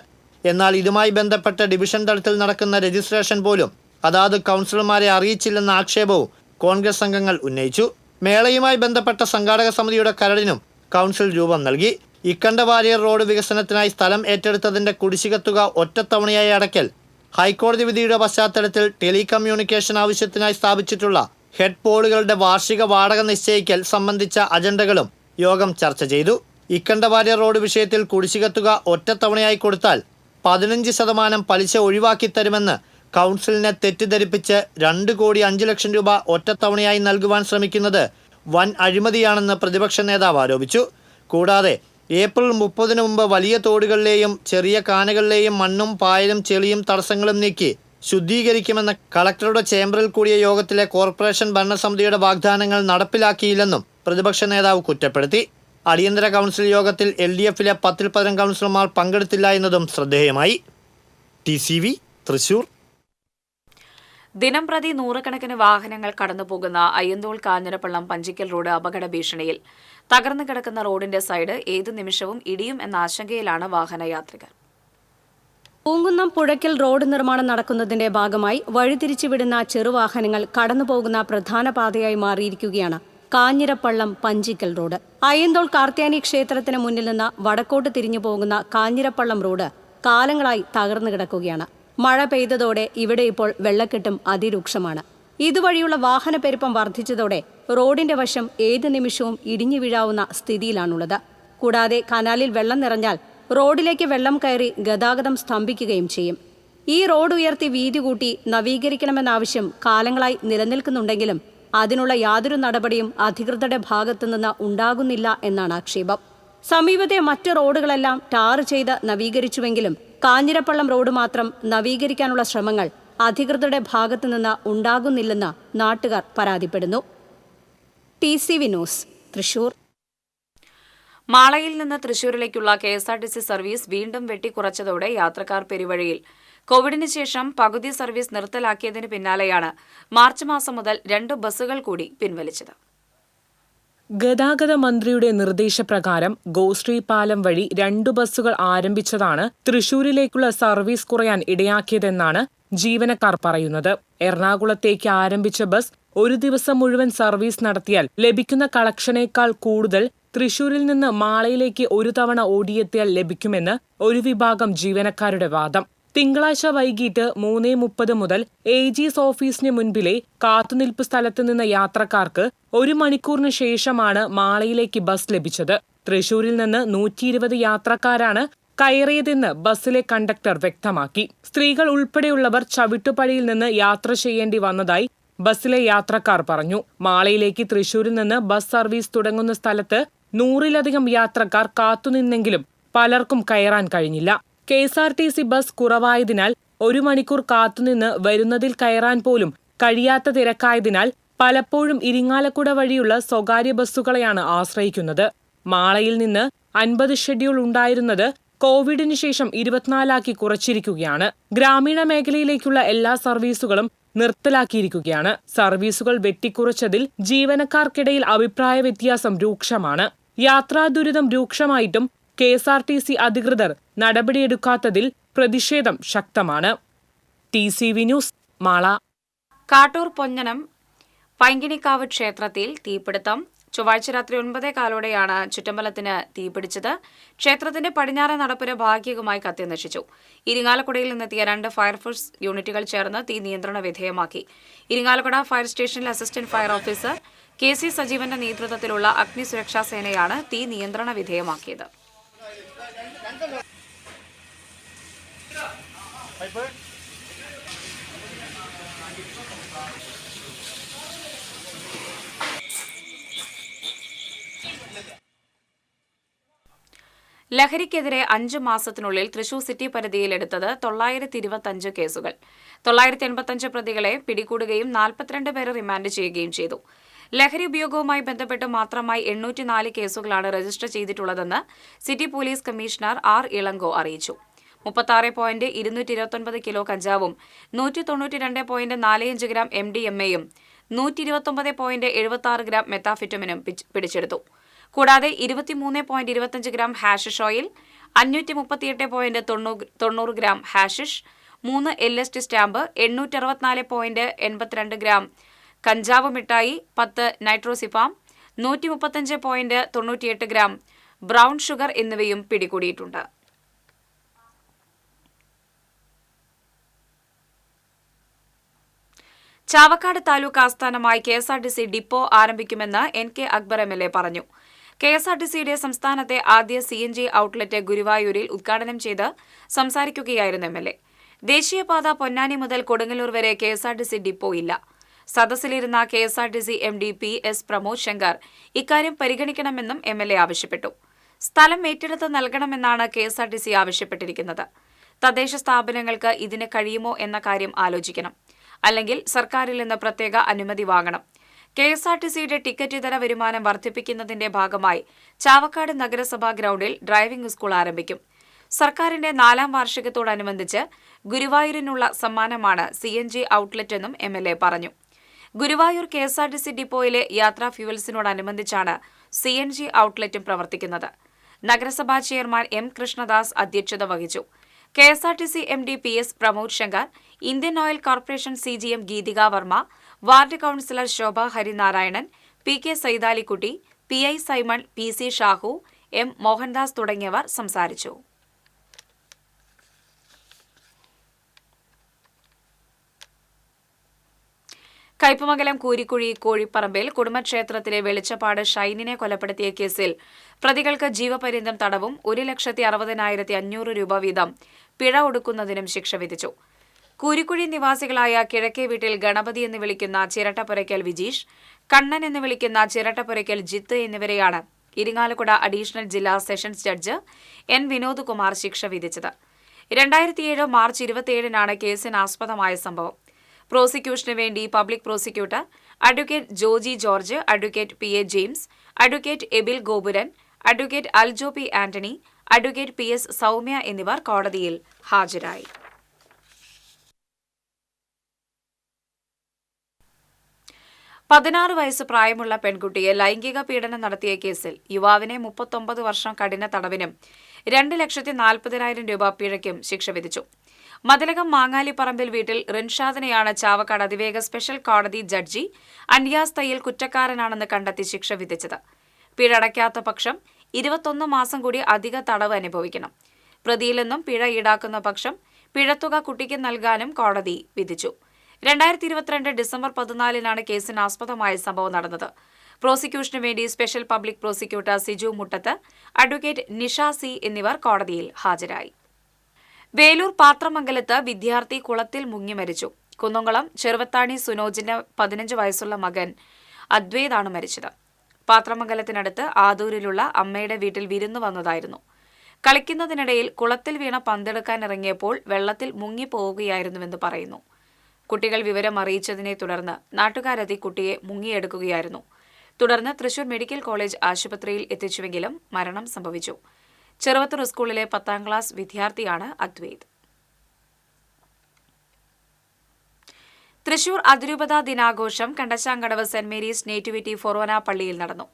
എന്നാൽ ഇതുമായി ബന്ധപ്പെട്ട ഡിവിഷൻ തലത്തിൽ നടക്കുന്ന രജിസ്ട്രേഷൻ പോലും അതാത് കൗൺസിലർമാരെ അറിയിച്ചില്ലെന്ന ആക്ഷേപവും കോൺഗ്രസ് അംഗങ്ങൾ ഉന്നയിച്ചു. മേളയുമായി ബന്ധപ്പെട്ട സംഘാടക സമിതിയുടെ കരടിനും കൗൺസിൽ രൂപം നൽകി. ഇക്കണ്ടവാര്യർ റോഡ് വികസനത്തിനായി സ്ഥലം ഏറ്റെടുത്തതിന്റെ കുടിശ്ശിക തുക ഒറ്റത്തവണയായി അടയ്ക്കൽ, ഹൈക്കോടതി വിധിയുടെ പശ്ചാത്തലത്തിൽ ടെലികമ്മ്യൂണിക്കേഷൻ ആവശ്യത്തിനായി സ്ഥാപിച്ചിട്ടുള്ള ഹെഡ് പോളുകളുടെ വാർഷിക വാടക നിശ്ചയിക്കൽ സംബന്ധിച്ച അജണ്ടകളും യോഗം ചർച്ച ചെയ്തു. ഇക്കണ്ടവാര്യ റോഡ് വിഷയത്തിൽ കുടിശ്ശിക തുക ഒറ്റത്തവണയായി കൊടുത്താൽ 15% പലിശ ഒഴിവാക്കി തരുമെന്ന് കൗൺസിലിനെ തെറ്റിദ്ധരിപ്പിച്ച് 2,05,00,000 രൂപ ഒറ്റത്തവണയായി നൽകുവാൻ ശ്രമിക്കുന്നത് വൻ അഴിമതിയാണെന്ന് പ്രതിപക്ഷ നേതാവ് ആരോപിച്ചു. കൂടാതെ ഏപ്രിൽ 30 മുമ്പ് വലിയ തോടുകളിലെയും ചെറിയ കാനകളിലെയും മണ്ണും പായലും ചെളിയും തടസ്സങ്ങളും നീക്കി ശുദ്ധീകരിക്കുമെന്ന കളക്ടറുടെ ചേംബറിൽ കൂടിയ യോഗത്തിലെ കോർപ്പറേഷൻ ഭരണസമിതിയുടെ വാഗ്ദാനങ്ങൾ നടപ്പിലാക്കിയില്ലെന്നും പ്രതിപക്ഷ നേതാവ് കുറ്റപ്പെടുത്തി. അടിയന്തര കൗൺസിൽ യോഗത്തിൽ LDF-ലെ 10-15 കൗൺസിലർമാർ പങ്കെടുത്തില്ല എന്നതും ശ്രദ്ധേയമായി. TCV തൃശൂർ. ദിനംപ്രതി നൂറുകണക്കിന് വാഹനങ്ങൾ കടന്നുപോകുന്ന അയ്യന്തോൾ കാഞ്ഞിരപ്പള്ളം പഞ്ചിക്കൽ റോഡ് അപകട ഭീഷണിയിൽ. തകർന്നു കിടക്കുന്ന റോഡിന്റെ സൈഡ് ഏതു നിമിഷവും ഇടിയും എന്ന ആശങ്കയിലാണ് വാഹനയാത്രികർ. പൂങ്കുന്നം പുഴയ്ക്കൽ റോഡ് നിർമ്മാണം നടക്കുന്നതിന്റെ ഭാഗമായി വഴിതിരിച്ചുവിടുന്ന ചെറുവാഹനങ്ങൾ കടന്നുപോകുന്ന പ്രധാന പാതയായി മാറിയിരിക്കുകയാണ് കാഞ്ഞിരപ്പള്ളം പഞ്ചിക്കൽ റോഡ്. അയ്യന്തോൾ കാർത്യാനി ക്ഷേത്രത്തിന് മുന്നിൽ നിന്ന് വടക്കോട്ട് തിരിഞ്ഞു പോകുന്ന കാഞ്ഞിരപ്പള്ളം റോഡ് കാലങ്ങളായി തകർന്നു കിടക്കുകയാണ്. മഴ പെയ്തതോടെ ഇവിടെ ഇപ്പോൾ വെള്ളക്കെട്ടും അതിരൂക്ഷമാണ്. ഇതുവഴിയുള്ള വാഹനപ്പെരുപ്പം വർദ്ധിച്ചതോടെ റോഡിന്റെ വശം ഏത് നിമിഷവും ഇടിഞ്ഞു വീഴാവുന്ന സ്ഥിതിയിലാണുള്ളത്. കൂടാതെ കനാലിൽ വെള്ളം നിറഞ്ഞാൽ റോഡിലേക്ക് വെള്ളം കയറി ഗതാഗതം സ്തംഭിക്കുകയും ചെയ്യും. ഈ റോഡ് ഉയർത്തി വീതി കൂട്ടി നവീകരിക്കണമെന്ന ആവശ്യം കാലങ്ങളായി നിലനിൽക്കുന്നുണ്ടെങ്കിലും അതിനുള്ള യാതൊരു നടപടിയും അധികൃതരുടെ ഭാഗത്തുനിന്ന് ഉണ്ടാകുന്നില്ല എന്നാണ് ആക്ഷേപം. സമീപത്തെ മറ്റ് റോഡുകളെല്ലാം ടാർ ചെയ്ത് നവീകരിച്ചുവെങ്കിലും കാഞ്ഞിരപ്പള്ളം റോഡ് മാത്രം നവീകരിക്കാനുള്ള ശ്രമങ്ങൾ അധികൃതരുടെ ഭാഗത്തുനിന്ന് ഉണ്ടാകുന്നില്ലെന്ന് നാട്ടുകാർ പരാതിപ്പെടുന്നു. TCV news Thrissur. മാളയിൽ നിന്ന് തൃശൂരിലേക്കുള്ള KSRTC സർവീസ് വീണ്ടും വെട്ടിക്കുറച്ചതോടെ യാത്രക്കാർ പെരുവഴിയിൽ. കോവിഡിന് ശേഷം പകുതി സർവീസ് നിർത്തലാക്കിയതിന് പിന്നാലെയാണ് മാർച്ച് മാസം മുതൽ 2 ബസ്സുകൾ കൂടി പിൻവലിച്ചത്. ഗതാഗത മന്ത്രിയുടെ നിർദ്ദേശപ്രകാരം ഗോശ്രീ പാലം വഴി 2 ബസ്സുകൾ ആരംഭിച്ചതാണ് തൃശൂരിലേക്കുള്ള സർവീസ് കുറയാൻ ഇടയാക്കിയതെന്നാണ് ജീവനക്കാർ പറയുന്നത്. എറണാകുളത്തേക്ക് ആരംഭിച്ച ബസ് ഒരു ദിവസം മുഴുവൻ സർവീസ് നടത്തിയാൽ ലഭിക്കുന്ന കളക്ഷനേക്കാൾ കൂടുതൽ തൃശൂരിൽ നിന്ന് മാളയിലേക്ക് ഒരു തവണ ഓടിയെത്തിയാൽ ലഭിക്കുമെന്ന് ഒരു വിഭാഗം ജീവനക്കാരുടെ വാദം. തിങ്കളാഴ്ച വൈകിട്ട് 3:30 മുതൽ AG's ഓഫീസിന് മുൻപിലെ കാത്തുനിൽപ്പ് സ്ഥലത്ത് നിന്ന് യാത്രക്കാർക്ക് 1 മണിക്കൂറിന് ശേഷമാണ് മാളയിലേക്ക് ബസ് ലഭിച്ചത്. തൃശൂരിൽ നിന്ന് 120 യാത്രക്കാരാണ് കയറിയതെന്ന് ബസ്സിലെ കണ്ടക്ടർ വ്യക്തമാക്കി. സ്ത്രീകൾ ഉൾപ്പെടെയുള്ളവർ ചവിട്ടുപടിയിൽ നിന്ന് യാത്ര ചെയ്യേണ്ടി വന്നതായി ബസ്സിലെ യാത്രക്കാർ പറഞ്ഞു. മാളയിലേക്ക് തൃശൂരിൽ നിന്ന് ബസ് സർവീസ് തുടങ്ങുന്ന സ്ഥലത്ത് 100-ലധികം യാത്രക്കാർ കാത്തുനിന്നെങ്കിലും പലർക്കും കയറാൻ കഴിഞ്ഞില്ല. KSRTC ബസ് കുറവായതിനാൽ 1 മണിക്കൂർ കാത്തുനിന്ന് വരുന്നതിൽ കയറാൻ പോലും കഴിയാത്ത തിരക്കായതിനാൽ പലപ്പോഴും ഇരിങ്ങാലക്കുട വഴിയുള്ള സ്വകാര്യ ബസ്സുകളെയാണ് ആശ്രയിക്കുന്നത്. മാളയിൽ നിന്ന് 50 ഷെഡ്യൂൾ ഉണ്ടായിരുന്നത് കോവിഡിന് ശേഷം 24 കുറച്ചിരിക്കുകയാണ്. ഗ്രാമീണ മേഖലയിലേക്കുള്ള എല്ലാ സർവീസുകളും നിർത്തലാക്കിയിരിക്കുകയാണ്. സർവീസുകൾ വെട്ടിക്കുറച്ചതിൽ ജീവനക്കാർക്കിടയിൽ അഭിപ്രായ വ്യത്യാസം രൂക്ഷമാണ്. യാത്രാ ദുരിതം രൂക്ഷമായിട്ടും KSRTC അധികൃതർ നടപടിയെടുക്കാത്തതിൽ പ്രതിഷേധം ശക്തമാണ്. TCV news Mala. കാട്ടൂർ പൊന്നനം പൈങ്കിണിക്കാവ് ക്ഷേത്രത്തിൽ തീപിടുത്തം. ചൊവ്വാഴ്ച രാത്രി 9:15 ചുറ്റമ്പലത്തിന് തീപിടിച്ചത്. ക്ഷേത്രത്തിന്റെ പടിഞ്ഞാറേ നടപ്പുര ഭാഗികമായി കത്തിനശിച്ചു. ഇരിങ്ങാലക്കുടയിൽ നിന്നെത്തിയ 2 ഫയർഫോഴ്സ് യൂണിറ്റുകൾ ചേർന്ന് തീ നിയന്ത്രണ വിധേയമാക്കി. ഇരിങ്ങാലക്കുട ഫയർ സ്റ്റേഷനിൽ അസിസ്റ്റന്റ് ഫയർ ഓഫീസർ KC സജീവന്റെ നേതൃത്വത്തിലുള്ള അഗ്നി സുരക്ഷാ സേനയാണ് തീ നിയന്ത്രണ വിധേയമാക്കിയത്. ലഹരിക്കെതിരെ 5 മാസത്തിനുള്ളിൽ തൃശൂർ സിറ്റി പരിധിയിലെടുത്തത് 925 കേസുകൾ. 985 പ്രതികളെ പിടികൂടുകയും 42 പേരെ റിമാൻഡ് ചെയ്യുകയും ചെയ്തു. ലഹരി ഉപയോഗവുമായി ബന്ധപ്പെട്ട് മാത്രമായി 804 കേസുകളാണ് രജിസ്റ്റർ ചെയ്തിട്ടുള്ളതെന്ന് city police commissioner R. Ilango അറിയിച്ചു. 36.229 കിലോ കഞ്ചാവും 192.45 ഗ്രാം MDMA-യും 129.76 ഗ്രാം മെത്താഫെറ്റമിനും പിടിച്ചെടുത്തു. കൂടാതെ 23.25 gram hashish oil, 538.90 gram hashish, 3 LSD stamp, 864.82 gram കഞ്ചാവ് മിഠായി, 10 നൈട്രോസിഫാം, 135.98 ഗ്രാം ബ്രൗൺ ഷുഗർ എന്നിവയും പിടികൂടിയിട്ടുണ്ട്. ചാവക്കാട് താലൂക്ക് ആസ്ഥാനമായി KSRTC ഡിപ്പോ ആരംഭിക്കുമെന്ന് NK അക്ബർ MLA പറഞ്ഞു. KSRTCയുടെ സംസ്ഥാനത്തെ ആദ്യ CNG ഔട്ട്ലെറ്റ് ഗുരുവായൂരിൽ ഉദ്ഘാടനം ചെയ്ത് സംസാരിക്കുകയായിരുന്നു MLA. ദേശീയപാത പൊന്നാനി മുതൽ കൊടുങ്ങല്ലൂർ വരെ KSRTC ഡിപ്പോ ഇല്ല. സദസ്സിലിരുന്ന KSRTC MD PS Pramod Shankar ഇക്കാര്യം പരിഗണിക്കണമെന്നും MLA ആവശ്യപ്പെട്ടു. സ്ഥലം ഏറ്റെടുത്ത് നൽകണമെന്നാണ് KSRTC ആവശ്യപ്പെട്ടിരിക്കുന്നത്. തദ്ദേശ സ്ഥാപനങ്ങൾക്ക് ഇതിന് കഴിയുമോ എന്ന കാര്യം ആലോചിക്കണം. അല്ലെങ്കിൽ സർക്കാരിൽ നിന്ന് പ്രത്യേക അനുമതി വാങ്ങണം. KSRTCയുടെ ടിക്കറ്റ് ഇതര വരുമാനം വർദ്ധിപ്പിക്കുന്നതിന്റെ ഭാഗമായി ചാവക്കാട് നഗരസഭാ ഗ്രൗണ്ടിൽ ഡ്രൈവിംഗ് സ്കൂൾ ആരംഭിക്കും. സർക്കാരിന്റെ 4ാം വാർഷികത്തോടനുബന്ധിച്ച് ഗുരുവായൂരിനുള്ള സമ്മാനമാണ് CNG ഔട്ട്ലെറ്റ് എന്നും MLA പറഞ്ഞു. ഗുരുവായൂർ KSRTC ഡിപ്പോയിലെ യാത്രാ ഫ്യൂവൽസിനോടനുബന്ധിച്ചാണ് CNG ഔട്ട്ലെറ്റും പ്രവർത്തിക്കുന്നത്. നഗരസഭാ ചെയർമാൻ M കൃഷ്ണദാസ് അധ്യക്ഷത വഹിച്ചു. KSRTC MD PS Pramod Shankar, Indian Oil Corporation CGM Geethika Varma, ward councillor Shobha Harinarayanan, PK Saithalikutty, PI Simon, PC Shahu, M Mohandas തുടങ്ങിയവർ സംസാരിച്ചു. കയ്പമംഗലം കൂരിക്കുഴി കോഴിപ്പറമ്പിൽ കുടുംബക്ഷേത്രത്തിലെ വെളിച്ചപ്പാട് ഷൈനിനെ കൊലപ്പെടുത്തിയ കേസിൽ പ്രതികൾക്ക് ജീവപര്യന്തം തടവും 1,60,500 രൂപ വീതം പിഴ ഒടുക്കുന്നതിനും ശിക്ഷ വിധിച്ചു. കൂരിക്കുഴി നിവാസികളായ കിഴക്കേ വീട്ടിൽ ഗണപതി എന്ന് വിളിക്കുന്ന ചിരട്ടപ്പുരയ്ക്കൽ വിജീഷ്, കണ്ണൻ എന്ന് വിളിക്കുന്ന ചിരട്ടപ്പുരയ്ക്കൽ ജിത്ത് എന്നിവരെയാണ് ഇരിങ്ങാലക്കുട അഡീഷണൽ ജില്ലാ sessions judge N Vinod Kumar ശിക്ഷ വിധിച്ചത്. 2007 മാർച്ച് 27-നാണ് കേസിനാസ്പദമായ സംഭവം. പ്രോസിക്യൂഷന് വേണ്ടി public prosecutor advocate Joji George, advocate PA James, advocate Abil Gopuran, advocate Aljo P Antony, advocate PS Soumya എന്നിവർ കോടതിയിൽ ഹാജരായി. പതിനാറ് വയസ്സ് പ്രായമുള്ള പെൺകുട്ടിയെ ലൈംഗിക പീഡനം നടത്തിയ കേസിൽ യുവാവിനെ 39 വർഷം കഠിന തടവിനും 2,40,000 രൂപ പിഴയ്ക്കും ശിക്ഷ വിധിച്ചു. മതിലകം മാങ്ങാലിപ്പറമ്പിൽ വീട്ടിൽ റിൻഷാദിനെയാണ് ചാവക്കാട് അതിവേഗ സ്പെഷ്യൽ കോടതി ജഡ്ജി അൻയാസ് തയ്യിൽ കുറ്റക്കാരനാണെന്ന് കണ്ടെത്തി ശിക്ഷ വിധിച്ചത്. പിഴ അടയ്ക്കാത്ത പക്ഷം 21 മാസം കൂടി അധിക തടവ് അനുഭവിക്കണം. പ്രതിയിൽ നിന്നും പിഴ ഈടാക്കുന്ന പക്ഷം പിഴത്തുക കുട്ടിക്ക് നൽകാനും കോടതി വിധിച്ചു. 2022 ഡിസംബർ 14-നാണ് കേസിനാസ്പദമായ സംഭവം നടന്നത്. പ്രോസിക്യൂഷനു വേണ്ടി സ്പെഷ്യൽ പബ്ലിക് പ്രോസിക്യൂട്ടർ സിജു മുട്ടത്ത്, അഡ്വക്കേറ്റ് നിഷ C എന്നിവർ കോടതിയിൽ ഹാജരായി. വേലൂർ പാത്രമംഗലത്ത് വിദ്യാർത്ഥി കുളത്തിൽ മുങ്ങി മരിച്ചു. കുന്നംകുളം ചെറുവത്താണി സുനോജിന്റെ 15 വയസ്സുള്ള മകൻ അദ്വൈതാണ് മരിച്ചത്. പാത്രമംഗലത്തിനടുത്ത് ആദൂരിലുള്ള അമ്മയുടെ വീട്ടിൽ വിരുന്നു വന്നതായിരുന്നു. കളിക്കുന്നതിനിടയിൽ കുളത്തിൽ വീണ പന്തെടുക്കാനിറങ്ങിയപ്പോൾ വെള്ളത്തിൽ മുങ്ങിപ്പോവുകയായിരുന്നുവെന്ന് പറയുന്നു. കുട്ടികൾ വിവരം അറിയിച്ചതിനെ തുടർന്ന് നാട്ടുകാരെത്തി കുട്ടിയെ മുങ്ങിയെടുക്കുകയായിരുന്നു. തുടർന്ന് തൃശൂർ മെഡിക്കൽ കോളേജ് ആശുപത്രിയിൽ എത്തിച്ചുവെങ്കിലും മരണം സംഭവിച്ചു. ചെറുവത്തൂർ സ്കൂളിലെ 10ാം ക്ലാസ് വിദ്യാർത്ഥിയാണ് അദ്വൈത്. തൃശൂർ അതിരൂപതാ ദിനാഘോഷം Kandassankadavu Saint Mary's Nativity Forane പള്ളിയിൽ നടന്നു.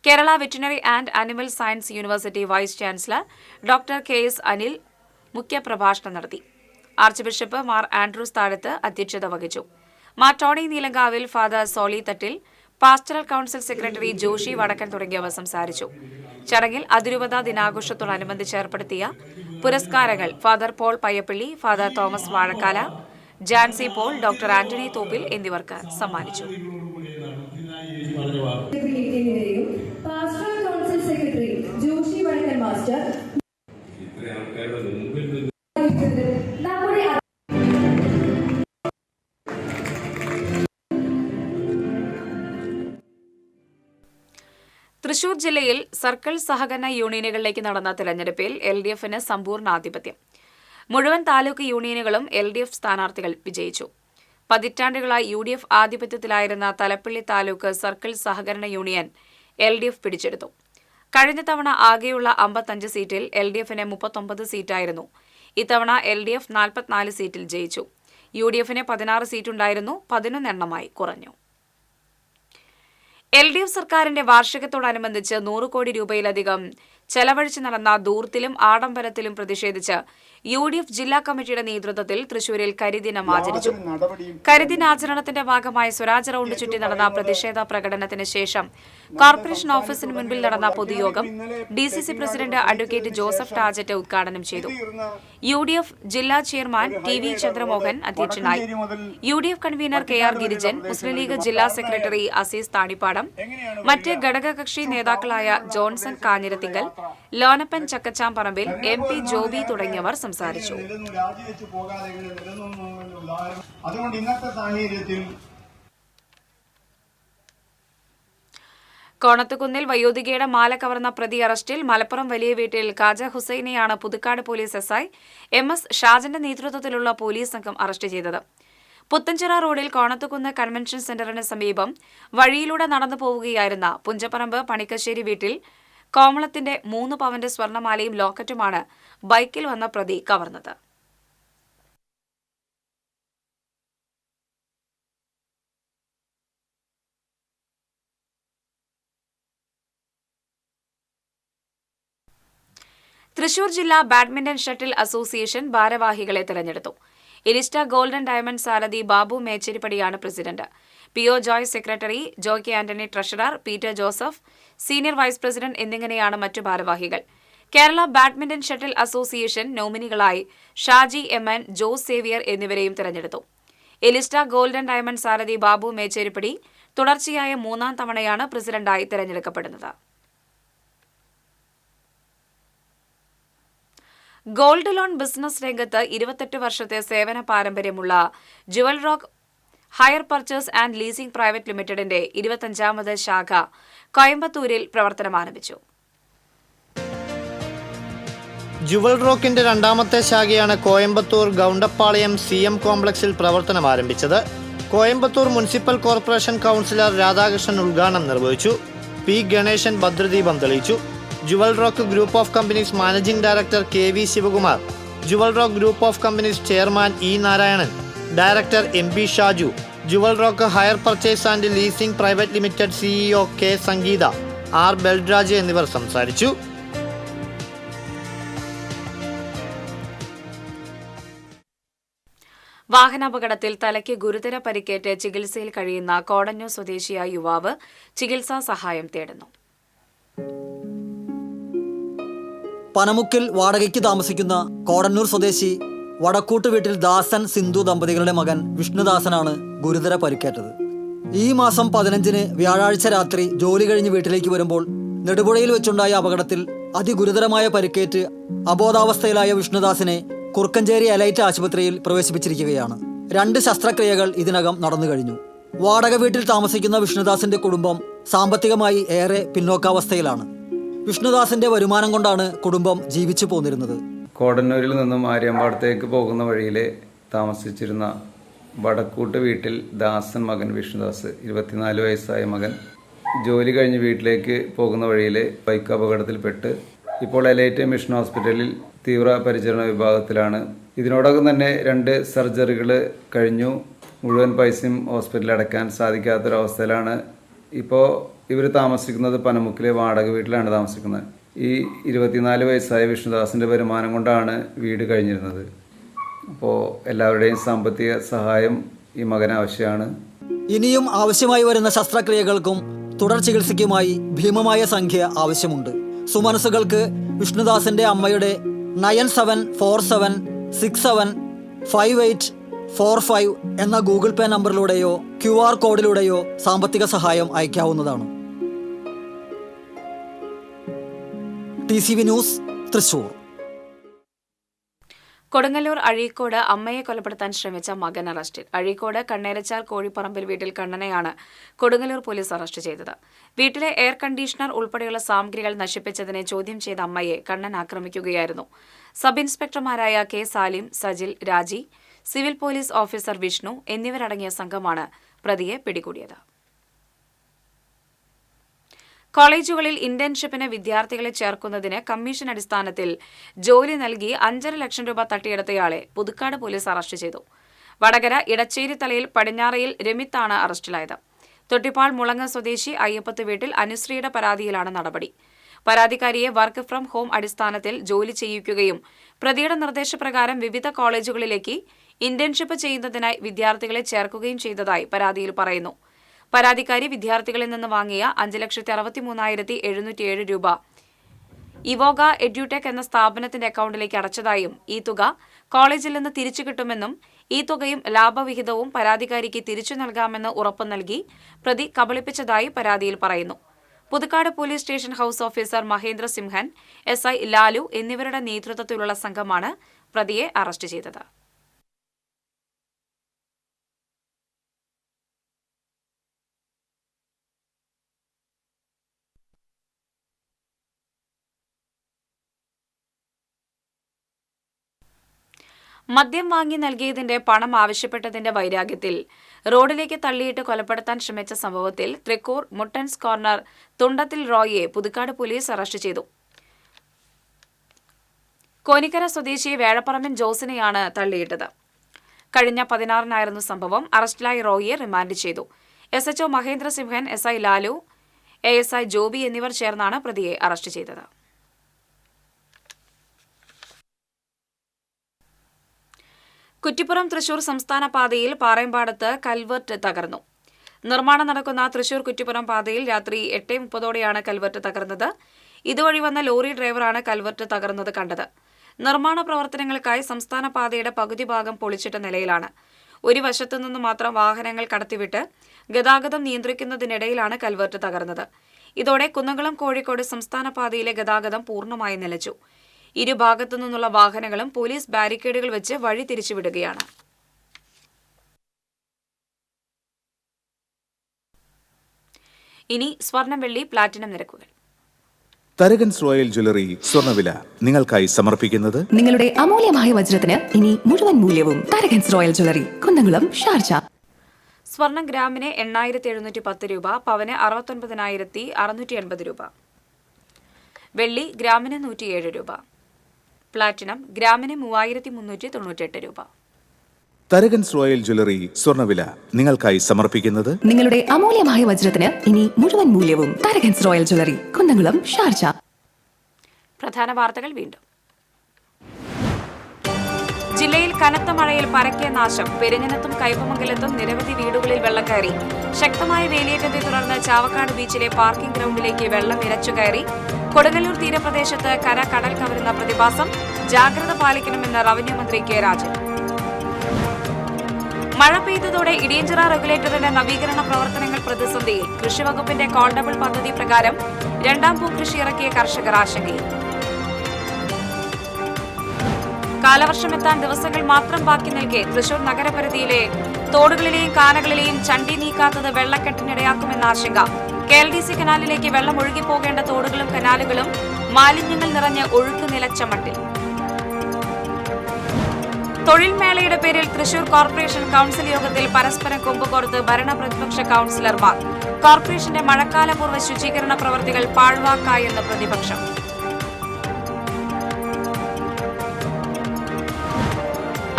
Kerala veterinary and animal science university vice chancellor doctor KS Anil മുഖ്യപ്രഭാഷണം നടത്തി. Archbishop Mar Andrews Thazhath അധ്യക്ഷത വഹിച്ചു. Mar Tony Neelankavil, father Soly Thattil, pastoral council secretary Joshy Vadakkan തുടങ്ങിയവർ സംസാരിച്ചു. ചടങ്ങിൽ അതിരൂപതാ ദിനാഘോഷത്തോടനുബന്ധിച്ച് ഏർപ്പെടുത്തിയ പുരസ്കാരങ്ങൾ father Paul Payyappilly, father Thomas Vazhakkala, Jancy Paul, doctor Antony Thoppil എന്നിവർക്ക് സമ്മാനിച്ചു. തൃശൂർ ജില്ലയിൽ സർക്കിൾ സഹകരണ യൂണിയനുകളിലേക്ക് നടന്ന തെരഞ്ഞെടുപ്പിൽ LDFന് സമ്പൂർണ്ണ ആധിപത്യം. മുഴുവൻ താലൂക്ക് യൂണിയനുകളും LDF സ്ഥാനാർത്ഥികൾ വിജയിച്ചു. പതിറ്റാണ്ടുകളായി UDF ആധിപത്യത്തിലായിരുന്ന തലപ്പള്ളി താലൂക്ക് സർക്കിൾ സഹകരണ യൂണിയൻ LDF പിടിച്ചെടുത്തു. കഴിഞ്ഞ തവണ ആകെയുള്ള 55 സീറ്റിൽ LDFന് 39 സീറ്റായിരുന്നു. ഇത്തവണ LDF 44 സീറ്റിൽ ജയിച്ചു. UDFന് 16 സീറ്റുണ്ടായിരുന്നു, 11 എണ്ണമായി കുറഞ്ഞു. LDF സർക്കാരിന്റെ വാർഷികത്തോടനുബന്ധിച്ച് 100 കോടി രൂപയിലധികം ചെലവഴിച്ച് നടന്ന ധൂർത്തിലും ആഡംബരത്തിലും പ്രതിഷേധിച്ച് UDF ജില്ലാ കമ്മിറ്റിയുടെ നേതൃത്വത്തിൽ തൃശൂരിൽ കരിദിനം ആചരിച്ചു. കരിദിനാചരണത്തിന്റെ ഭാഗമായി സ്വരാജ് റൌണ്ട് ചുറ്റി നടന്ന പ്രതിഷേധ പ്രകടനത്തിന് ശേഷം കോർപ്പറേഷൻ ഓഫീസിന് മുൻപിൽ നടന്ന പൊതുയോഗം DCC പ്രസിഡന്റ് അഡ്വക്കേറ്റ് ജോസഫ് ടാജറ്റ് ഉദ്ഘാടനം ചെയ്തു. UDF ജില്ലാ ചെയർമാൻ TV ചന്ദ്രമോഹൻ അധ്യക്ഷനായി. UDF കൺവീനർ KR ഗിരിജൻ, മുസ്ലിം ലീഗ് ജില്ലാ സെക്രട്ടറി അസീസ് താണിപ്പാടം, മറ്റ് ഘടകകക്ഷി നേതാക്കളായ ജോൺസൺ കാഞ്ഞിരത്തിങ്കൽ, ലോനപ്പൻ ചക്കച്ചാമ്പറമ്പിൽ, MP ജോബി തുടങ്ങിയവർ സംസാരിച്ചു. അതുകൊണ്ട് ഇന്നത്തെ സാഹചര്യത്തിൽ കോണത്തുകുന്നിൽ വയോധികയുടെ മാല കവർന്ന പ്രതി അറസ്റ്റിൽ. മലപ്പുറം വലിയ വീട്ടിൽ ഖാജ ഹുസൈനെയാണ് പുതുക്കാട് പോലീസ് SI MS ഷാജന്റെ നേതൃത്വത്തിലുള്ള പോലീസ് സംഘം അറസ്റ്റ് ചെയ്തത്. പുത്തഞ്ചിറ റോഡിൽ കോണത്തുകുന്ന് കൺവെൻഷൻ സെന്ററിന് സമീപം വഴിയിലൂടെ നടന്നു പോവുകയായിരുന്ന പുഞ്ചപ്പറമ്പ് പണിക്കശ്ശേരി വീട്ടിൽ കോമളത്തിന്റെ 3 പവന്റെ സ്വർണമാലയും ലോക്കറ്റുമാണ് ബൈക്കിൽ വന്ന പ്രതി കവർന്നത്. തൃശൂർ ജില്ലാ ബാഡ്മിന്റൺ ഷട്ടിൽ അസോസിയേഷൻ ഭാരവാഹികളെ തെരഞ്ഞെടുത്തു. ഇലിസ്റ്റ ഗോൾഡൻ ഡയമണ്ട് സാരഥി ബാബു മേച്ചേരിപ്പടിയാണ് president. PO Joy secretary, Joy K Antony treasurer, Peter Joseph senior vice president എന്നിങ്ങനെയാണ് മറ്റു ഭാരവാഹികൾ. കേരള ബാഡ്മിന്റൺ ഷട്ടിൽ അസോസിയേഷൻ നോമിനികളായി ഷാജി MN, ജോസ് സേവിയർ എന്നിവരെയും തെരഞ്ഞെടുത്തു. എലിസ്റ്റ ഗോൾഡൻ ഡയമണ്ട് സാരഥി ബാബു മേച്ചേരിപ്പടി തുടർച്ചയായ 3ാം തവണയാണ് പ്രസിഡന്റായി തെരഞ്ഞെടുക്കപ്പെടുന്നത്. ഗോൾഡ് ലോൺ ബിസിനസ് രംഗത്ത് 28 വർഷത്തെ സേവന പാരമ്പര്യമുള്ള Jewel Rock hire purchase and leasing private ലിമിറ്റഡിന്റെ 25ാമത് ശാഖ കോയമ്പത്തൂരിൽ പ്രവർത്തനം ആരംഭിച്ചു. ജുവൽ റോക്കിന്റെ 2ാമത്തെ ശാഖയാണ് കോയമ്പത്തൂർ ഗൗണ്ടപ്പാളയം CM കോംപ്ലക്സിൽ പ്രവർത്തനം ആരംഭിച്ചത്. Coimbatore municipal corporation councillor Radhakrishnan ഉദ്ഘാടനം നിർവഹിച്ചു. P ഗണേശൻ ഭദ്രദീപം തെളിയിച്ചു. Jewel Rock group of companies managing director KV Sivakumar, Jewel Rock group of companies chairman E Narayanan, director MB Shaju, Jewel Rock hire purchase and leasing private limited CEO K Sangeetha, R Balraj എന്നിവർ സംസാരിച്ചു. വാഹനാപകടത്തിൽ തലയ്ക്ക് ഗുരുതര പരിക്കേറ്റ് ചികിത്സയിൽ കഴിയുന്ന കോടന്നൂർ സ്വദേശിയായ യുവാവ് ചികിത്സാ സഹായം തേടുന്നു. പനമുക്കിൽ വാടകയ്ക്ക് താമസിക്കുന്ന കോടന്നൂർ സ്വദേശി വടക്കൂട്ട് വീട്ടിൽ ദാസൻ സിന്ധു ദമ്പതികളുടെ മകൻ വിഷ്ണുദാസനാണ് ഗുരുതര പരിക്കേറ്റത്. ഈ മാസം 15-ന് വ്യാഴാഴ്ച രാത്രി ജോലി കഴിഞ്ഞ് വീട്ടിലേക്ക് വരുമ്പോൾ നെടുപുഴയിൽ വെച്ചുണ്ടായ അപകടത്തിൽ അതിഗുരുതരമായ പരിക്കേറ്റ് അബോധാവസ്ഥയിലായ വിഷ്ണുദാസിനെ കുറുക്കഞ്ചേരി എലൈറ്റ് ആശുപത്രിയിൽ പ്രവേശിപ്പിച്ചിരിക്കുകയാണ്. 2 ശസ്ത്രക്രിയകൾ ഇതിനകം നടന്നു കഴിഞ്ഞു. വാടക വീട്ടിൽ താമസിക്കുന്ന വിഷ്ണുദാസിന്റെ കുടുംബം സാമ്പത്തികമായി ഏറെ പിന്നോക്കാവസ്ഥയിലാണ്. വിഷ്ണുദാസിന്റെ വരുമാനം കൊണ്ടാണ് കുടുംബം ജീവിച്ചു പോന്നിരുന്നത്. കോടന്നൂരിൽ നിന്നും ആര്യമ്പാടത്തേക്ക് പോകുന്ന വഴിയിൽ താമസിച്ചിരുന്ന വടക്കൂട്ട് വീട്ടിൽ ദാസൻ മകൻ വിഷ്ണുദാസ്, 24 വയസ്സായ മകൻ, ജോലി കഴിഞ്ഞ് വീട്ടിലേക്ക് പോകുന്ന വഴിയിൽ ബൈക്ക് അപകടത്തിൽപ്പെട്ട് ഇപ്പോൾ എലൈറ്റ് മിഷൻ ഹോസ്പിറ്റലിൽ തീവ്ര പരിചരണ വിഭാഗത്തിലാണ്. ഇതിനോടകം തന്നെ 2 സർജറികൾ കഴിഞ്ഞു. മുഴുവൻ പൈസയും ഹോസ്പിറ്റലിൽ അടയ്ക്കാൻ സാധിക്കാത്തൊരവസ്ഥയിലാണ്. ഇപ്പോൾ ഇവർ താമസിക്കുന്നത് പനമുക്കിലെ വാടക വീട്ടിലാണ് താമസിക്കുന്നത്. ഈ 24 വയസ്സായ വിഷ്ണുദാസിൻ്റെ വരുമാനം കൊണ്ടാണ് വീട് കഴിഞ്ഞിരുന്നത്. അപ്പോൾ എല്ലാവരുടെയും സാമ്പത്തിക സഹായം ഈ മകന് ആവശ്യമാണ്. ഇനിയും ആവശ്യമായി വരുന്ന ശസ്ത്രക്രിയകൾക്കും തുടർ ചികിത്സയ്ക്കുമായി ഭീമമായ സംഖ്യ ആവശ്യമുണ്ട്. സുമനസ്സുകൾക്ക് വിഷ്ണുദാസിന്റെ അമ്മയുടെ 9747675845 എന്ന ഗൂഗിൾ പേ നമ്പറിലൂടെയോ QR കോഡിലൂടെയോ സാമ്പത്തിക സഹായം അയക്കാവുന്നതാണ്. TCV news, Thrissur. കൊടുങ്ങല്ലൂർ അഴീക്കോട് അമ്മയെ കൊലപ്പെടുത്താൻ ശ്രമിച്ച മകൻ അറസ്റ്റിൽ. അഴീക്കോട് കണ്ണേരച്ചാൽ കോഴിപ്പറമ്പിൽ വീട്ടിൽ കണ്ണനെയാണ് കൊടുങ്ങല്ലൂർ പോലീസ് അറസ്റ്റ് ചെയ്തത്. വീട്ടിലെ എയർ കണ്ടീഷണർ ഉൾപ്പെടെയുള്ള സാമഗ്രികൾ നശിപ്പിച്ചതിനെ ചോദ്യം ചെയ്ത അമ്മയെ കണ്ണൻ ആക്രമിക്കുകയായിരുന്നു. സബ് ഇൻസ്പെക്ടർമാരായ K സാലിം, സജിൽ, രാജി, സിവിൽ പോലീസ് ഓഫീസർ വിഷ്ണു എന്നിവരടങ്ങിയ സംഘമാണ് പ്രതിയെ പിടികൂടിയത്. കോളേജുകളിൽ ഇന്റേൺഷിപ്പിന് വിദ്യാർത്ഥികളെ ചേർക്കുന്നതിന് കമ്മീഷൻ അടിസ്ഥാനത്തിൽ ജോലി നൽകി 5.5 ലക്ഷം രൂപ തട്ടിയെടുത്തയാളെ പുതുക്കാട് പോലീസ് അറസ്റ്റ് ചെയ്തു. വടകര ഇടച്ചേരിത്തലയിൽ പടിഞ്ഞാറയിൽ രമിത്താണ് അറസ്റ്റിലായത്. തൊട്ടിപ്പാൾ മുളങ്ങ സ്വദേശി അയ്യപ്പത്ത് വീട്ടിൽ അനുശ്രീയുടെ പരാതിയിലാണ് നടപടി. പരാതിക്കാരിയെ വർക്ക് ഫ്രം ഹോം അടിസ്ഥാനത്തിൽ ജോലി ചെയ്യിക്കുകയും പ്രതിയുടെ നിർദ്ദേശപ്രകാരം വിവിധ കോളേജുകളിലേക്ക് ഇന്റേൺഷിപ്പ് ചെയ്യുന്നതിനായി വിദ്യാർത്ഥികളെ ചേർക്കുകയും ചെയ്തതായി പരാതിയിൽ പറയുന്നു. പരാതിക്കാരി വിദ്യാർത്ഥികളിൽ നിന്ന് വാങ്ങിയ 5,63,707 രൂപ ഇവോഗ എഡ്യൂടെക് എന്ന സ്ഥാപനത്തിന്റെ അക്കൌണ്ടിലേക്ക് അടച്ചതായും ഈ തുക കോളേജിൽ നിന്ന് തിരിച്ചു കിട്ടുമെന്നും ഈ തുകയും ലാഭവിഹിതവും പരാതിക്കാരിക്ക് തിരിച്ചു നൽകാമെന്ന് ഉറപ്പു നൽകി പ്രതി കബളിപ്പിച്ചതായി പരാതിയിൽ പറയുന്നു. Puthukkad police station house officer Mahendra Simhan, SI Lalu എന്നിവരുടെ നേതൃത്വത്തിലുള്ള സംഘമാണ് പ്രതിയെ അറസ്റ്റ് ചെയ്തത്. മദ്യം വാങ്ങി നൽകിയതിന്റെ പണം ആവശ്യപ്പെട്ടതിന്റെ വൈരാഗ്യത്തിൽ റോഡിലേക്ക് തള്ളിയിട്ട് കൊലപ്പെടുത്താൻ ശ്രമിച്ച സംഭവത്തിൽ തൃക്കൂർ മുട്ടൻസ് കോർണർ തുണ്ടത്തിൽ റോയിയെ പുതുക്കാട് പോലീസ് അറസ്റ്റ് ചെയ്തു. കോനിക്കര സ്വദേശി വേഴപ്പറമ്പൻ ജോസിനെയാണ് തള്ളിയിട്ടത്. കഴിഞ്ഞ 16-നായിരുന്നു സംഭവം. അറസ്റ്റിലായ റോയിയെ റിമാൻഡ് ചെയ്തു. SHO Mahendra Simhan, SI Lalu, ASI Joby എന്നിവർ ചേർന്നാണ് പ്രതിയെ അറസ്റ്റ് ചെയ്തത്. കുറ്റിപ്പുറം തൃശൂർ സംസ്ഥാന പാതയിൽ പാറയമ്പാടത്ത് കൽവർട്ട് തകർന്നു. നിർമ്മാണം നടക്കുന്ന തൃശൂർ കുറ്റിപ്പുറം പാതയിൽ രാത്രി 8:30ഓടെയാണ് കൽവർട്ട് തകർന്നത്. ഇതുവഴി വന്ന ലോറി ഡ്രൈവറാണ് കൽവർട്ട് തകർന്നത് കണ്ടത്. നിർമ്മാണ പ്രവർത്തനങ്ങൾക്കായി സംസ്ഥാന പാതയുടെ പകുതി ഭാഗം പൊളിച്ചിട്ട നിലയിലാണ്. ഒരു വശത്തുനിന്ന് മാത്രം വാഹനങ്ങൾ കടത്തിവിട്ട് ഗതാഗതം നിയന്ത്രിക്കുന്നതിനിടയിലാണ് കൽവർട്ട് തകർന്നത്. ഇതോടെ കുന്നംകുളം കോഴിക്കോട് സംസ്ഥാന പാതയിലെ ഗതാഗതം പൂർണ്ണമായി നിലച്ചു. ഇരുഭാഗത്തു നിന്നുള്ള വാഹനങ്ങളും പോലീസ് ബാരിക്കേഡുകൾ വെച്ച് വഴി തിരിച്ചുവിടുകയാണ്. ഇനി സ്വർണം, വെള്ളി, പ്ലാറ്റിനം നിരക്കുകൾ. തരകൻസ് റോയൽ ജ്വല്ലറി സ്വർണ്ണവില നിങ്ങൾക്കായി സമർപ്പിക്കുന്നത് നിങ്ങളുടെ അമൂല്യമായ വജ്രത്തിന് ഇനി മുഴുവൻ മൂല്യവും Tharakans royal jewellery, Kunnamkulam, Sharjah. സ്വർണം ഗ്രാമിന് 8,710 രൂപ, പവന് 69,680 രൂപ. വെള്ളി ഗ്രാമിന് 107 രൂപ. പ്ലാറ്റിനം ഗ്രാമിന് 3,398 രൂപ. തരകൻസ് റോയൽ ജ്വല്ലറി സ്വർണ്ണവില നിങ്ങൾക്കായി സമർപ്പിക്കുന്നത് നിങ്ങളുടെ അമൂല്യമായ വജ്രത്തിന് ഇനി മുഴുവൻ മൂല്യവും Tharakans royal jewellery, Kunnamkulam, Sharjah. പ്രധാന വാർത്തകൾ വീണ്ടും. ജില്ലയിൽ കനത്ത മഴയിൽ പരക്കെ നാശം. പെരിഞ്ഞനത്തും കയ്പമംഗലത്തും നിരവധി വീടുകളിൽ വെള്ളം കയറി. ശക്തമായ വേലിയേറ്റത്തെ തുടർന്ന് ചാവക്കാട് ബീച്ചിലെ പാർക്കിംഗ് ഗ്രൌണ്ടിലേക്ക് വെള്ളം ഇരച്ചു കയറി. കൊടുങ്ങല്ലൂർ തീരപ്രദേശത്ത് കര കടൽ കവരുന്ന പ്രതിഭാസം. ജാഗ്രത പാലിക്കണമെന്ന് റവന്യൂ മന്ത്രി കെ രാജൻ. മഴ പെയ്തതോടെ ഇടിയഞ്ചിറ റെഗുലേറ്ററിന്റെ നവീകരണ പ്രവർത്തനങ്ങൾ പ്രതിസന്ധിയിൽ. കൃഷിവകുപ്പിന്റെ കോൾഡബിൾ പദ്ധതി പ്രകാരം 2ാം പൂക്കൃഷി ഇറക്കിയ കർഷകർ ആശങ്കയിൽ. കാലവർഷമെത്താൻ ദിവസങ്ങൾ മാത്രം ബാക്കി നിൽക്കെ തൃശൂർ നഗരപരിധിയിലെ തോടുകളിലെയും കാനകളിലെയും ചണ്ടി നീക്കാത്തത് വെള്ളക്കെട്ടിനിടയാക്കുമെന്ന ആശങ്ക. KLDC കനാലിലേക്ക് വെള്ളം ഒഴുകിപ്പോകേണ്ട തോടുകളും കനാലുകളും മാലിന്യങ്ങൾ നിറഞ്ഞ് ഒഴുക്ക് നിലച്ച മട്ടിൽ. തൊഴിൽ മേളയുടെ പേരിൽ തൃശൂർ കോർപ്പറേഷൻ കൌൺസിൽ യോഗത്തിൽ പരസ്പരം കൊമ്പുകോർത്ത് ഭരണ പ്രതിപക്ഷ കൌൺസിലർമാർ. കോർപ്പറേഷന്റെ മഴക്കാലപൂർവ്വ ശുചീകരണ പ്രവൃത്തികൾ പാഴ്വാക്കായെന്ന് പ്രതിപക്ഷം.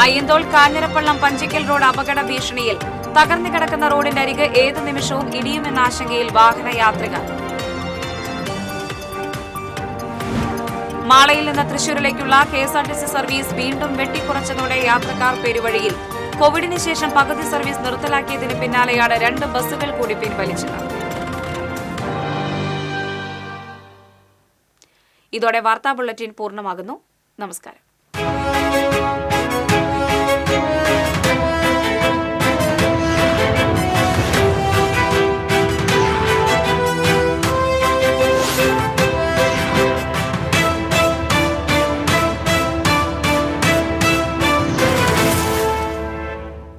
അയ്യന്തോൾ കാഞ്ഞിരപ്പള്ളം പഞ്ചിക്കൽ റോഡ് അപകട ഭീഷണിയിൽ. തകർന്നു കിടക്കുന്ന റോഡിന്റെ അരികെ ഏത് നിമിഷവും ഇടിയുമെന്ന ആശങ്കയിൽ വാഹനയാത്രികർ. മാളയിൽ നിന്ന് തൃശൂരിലേക്കുള്ള KSRTC സർവീസ് വീണ്ടും വെട്ടിക്കുറച്ചതോടെ യാത്രക്കാർ പെരുവഴിയിൽ. കോവിഡിന് ശേഷം പകുതി സർവീസ് നിർത്തലാക്കിയതിന് പിന്നാലെയാണ് 2 ബസ്സുകൾ കൂടി പിൻവലിച്ചത്. ഇതോടെ വാർത്താ ബുള്ളറ്റിൻ പൂർണ്ണമാകുന്നു. നമസ്കാരം.